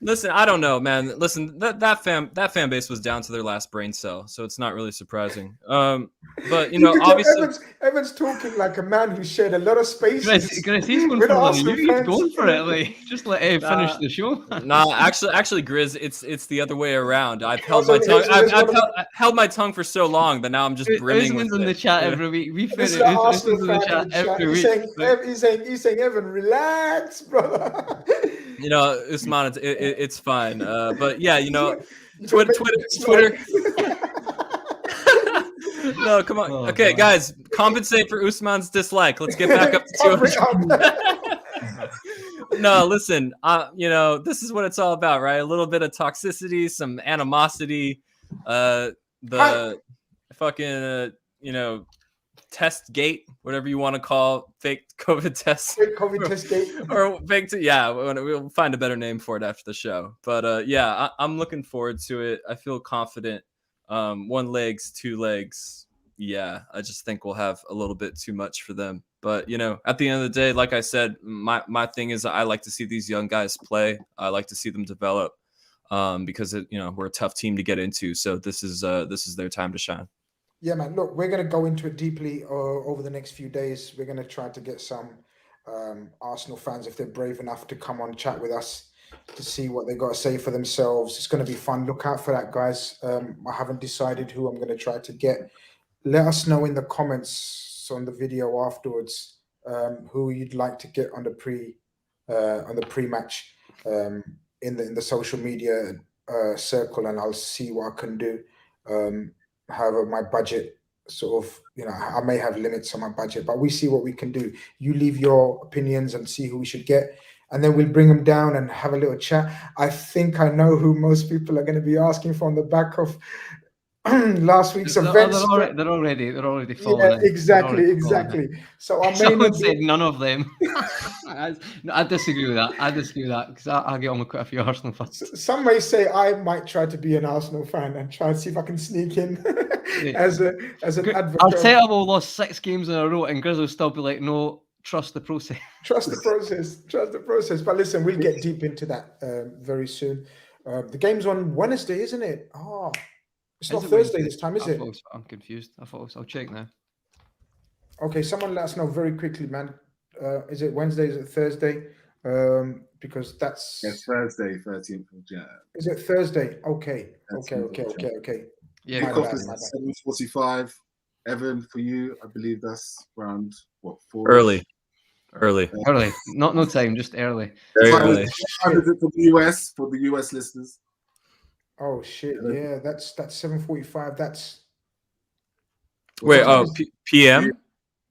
Listen, I don't know, man. Listen, that fan base was down to their last brain cell, so it's not really surprising. But obviously, Evan's talking like a man who shared a lot of space. He's going for it. Like, just let Ev finish the show. Actually, Grizz, it's the other way around. I've held my tongue. I've held my tongue for so long that now I'm just brimming with it. In the chat every week. We finish in the chat every week. He's saying, Evan, relax, brother. Usman, it's fine. But yeah, Twitter. No, come on. Oh, Okay, man. guys, compensate for Usman's dislike. Let's get back up to 200. No, listen. This is what it's all about, right? A little bit of toxicity, some animosity, the fucking, test gate, whatever you want to call fake COVID test. Fake COVID test gate. Or fake, we'll find a better name for it after the show. But I'm looking forward to it. I feel confident. 1 legs, 2 legs. Yeah, I just think we'll have a little bit too much for them. But at the end of the day, like I said, my thing is I like to see these young guys play. I like to see them develop, because we're a tough team to get into. So this is their time to shine. Yeah, man. Look, we're going to go into it deeply over the next few days. We're going to try to get some Arsenal fans, if they're brave enough, to come on chat with us to see what they got to say for themselves. It's going to be fun. Look out for that, guys. I haven't decided who I'm going to try to get. Let us know in the comments on the video afterwards who you'd like to get on the pre-match in the social media circle, and I'll see what I can do. However, my budget sort of, I may have limits on my budget, but we see what we can do. You leave your opinions and see who we should get, and then we'll bring them down and have a little chat. I think I know who most people are going to be asking for on the back of last week's events. They're already falling. Yeah, exactly. So I may Someone said none of them. I disagree with that. Because I get on with quite a few Arsenal fans. Some may say I might try to be an Arsenal fan and try and see if I can sneak in as an advocate. Arteta will lost 6 games in a row, and Grizz will still be like, no, trust the process. Trust the process. But listen, we'll get deep into that very soon. The game's on Wednesday, isn't it? Oh. It's not Thursday this time, is it? I'm confused. I'll check now. Okay, someone let us know very quickly, man. Is it Wednesday? Is it Thursday? Because that's... It's Thursday, 13th of January. Is it Thursday? Okay. Yeah, Kickoff is 7:45. Evan, for you, I believe that's around, 4? Early. No time, just early. Very early. Time is it for the US listeners? Oh shit! Yeah, that's 7:45. That's wait. PM.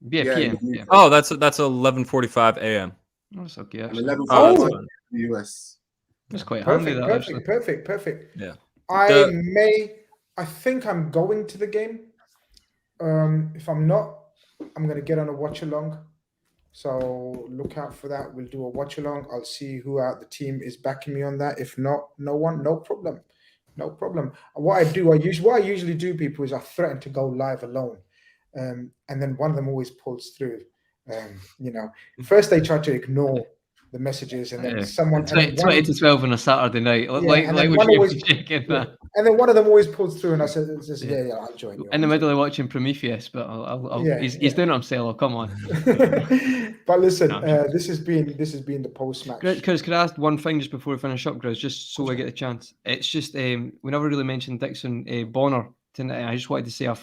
Yeah, PM. Yeah. Oh, that's 11:45 a.m. Oh, that's okay. Actually. 11:45 in the US. That's quite handy. That perfect. Yeah. I think I'm going to the game. If I'm not, I'm gonna get on a watch along. So look out for that. We'll do a watch along. I'll see who out the team is backing me on that. If not, no one, no problem. No problem. What I usually do, people, is I threaten to go live alone, and then one of them always pulls through. First they try to ignore the messages, and then someone 20 to 12 on a Saturday night. And then one of them always pulls through, and I said, "Yeah, I'll join you." In the middle of watching Prometheus, but he's doing it himself. Come on. But listen, this has been the post match. Because could I ask one thing just before we finish up, Grizz, just so I get the chance? It's just we never really mentioned Dixon Bonner tonight. I just wanted to say I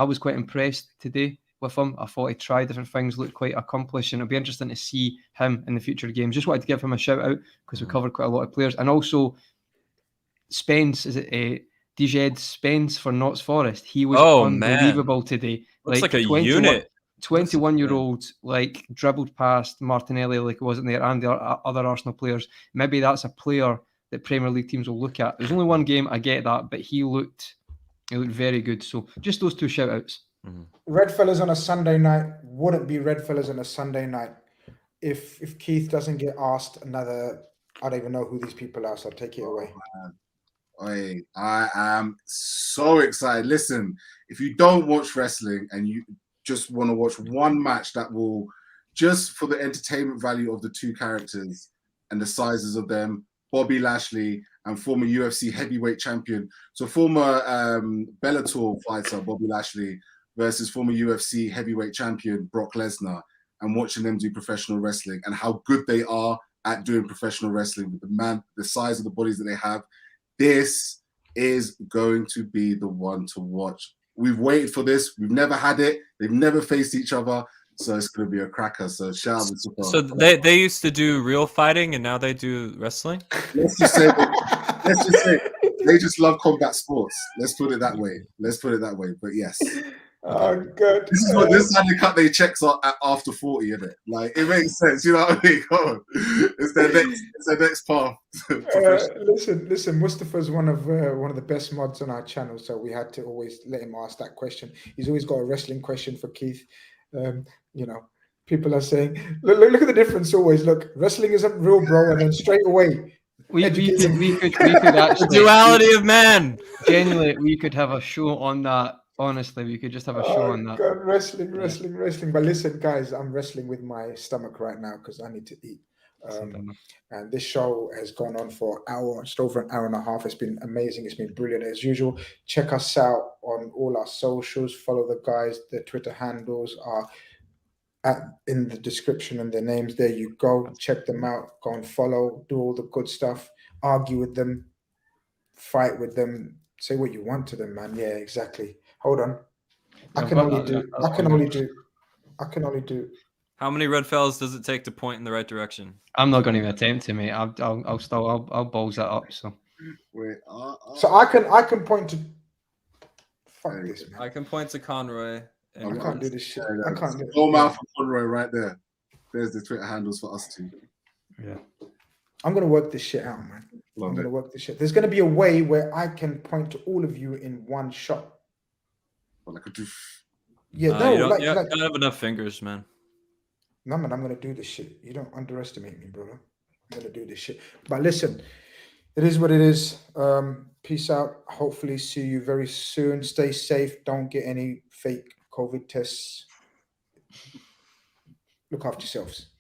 was quite impressed today with him. I thought he tried different things, looked quite accomplished, and it'll be interesting to see him in the future games. Just wanted to give him a shout out because we covered quite a lot of players, and also Spence, is it Dijed Spence for Notts Forest? He was unbelievable today. Looks like a unit. 21-year-old, dribbled past Martinelli like it wasn't there, and the other Arsenal players. Maybe that's a player that Premier League teams will look at. There's only one game, I get that, but he looked very good. So just those 2 shout outs. Mm-hmm. Redfellas on a Sunday night wouldn't be Redfellas on a Sunday night if Keith doesn't get asked another. I don't even know who these people are, so take it away. I am so excited. Listen, if you don't watch wrestling and you just want to watch one match that will, just for the entertainment value of the 2 characters and the sizes of them, Bobby Lashley and former UFC heavyweight champion. So former Bellator fighter Bobby Lashley versus former UFC heavyweight champion Brock Lesnar, and watching them do professional wrestling and how good they are at doing professional wrestling with the size of the bodies that they have. This is going to be the one to watch. We've waited for this. We've never had it. They've never faced each other. So it's going to be a cracker. So shout out to Super. So they used to do real fighting and now they do wrestling? Let's just say they just love combat sports. Let's put it that way. But yes. Oh God. This is how they cut their checks after 40, isn't it? Like it makes sense, you know what I mean? Come on. It's their next path. Listen. Mustafa's one of the best mods on our channel, so we had to always let him ask that question. He's always got a wrestling question for Keith. You know, people are saying, look at the difference. Always look, wrestling isn't real, bro, and then straight away. We could actually The duality of man. Genuinely, we could have a show on that. Honestly, we could just have a show on that. God, wrestling. But listen, guys, I'm wrestling with my stomach right now because I need to eat. And this show has gone on for an hour, just over an hour and a half. It's been amazing. It's been brilliant as usual. Check us out on all our socials. Follow the guys. Their Twitter handles are in the description and their names. There you go. Check them out. Go and follow. Do all the good stuff. Argue with them. Fight with them. Say what you want to them, man. Yeah, exactly. Hold on. I can only do. How many Redfellas does it take to point in the right direction? I'm not going to even attempt to, mate. I'll balls that up. So. Wait, So I can point to. Fuck this, man. I can point to Conroy. I can't do this shit. I can't do it. Go mouth for Conroy right there. There's the Twitter handles for us two. Yeah. I'm gonna work this shit out, man. I'm gonna work this shit. There's gonna be a way where I can point to all of you in one shot. Well, I could do. Yeah, You don't have enough fingers, man. No, man, I'm gonna do this shit. You don't underestimate me, brother. I'm gonna do this shit. But listen, it is what it is. Peace out. Hopefully, see you very soon. Stay safe. Don't get any fake COVID tests. Look after yourselves.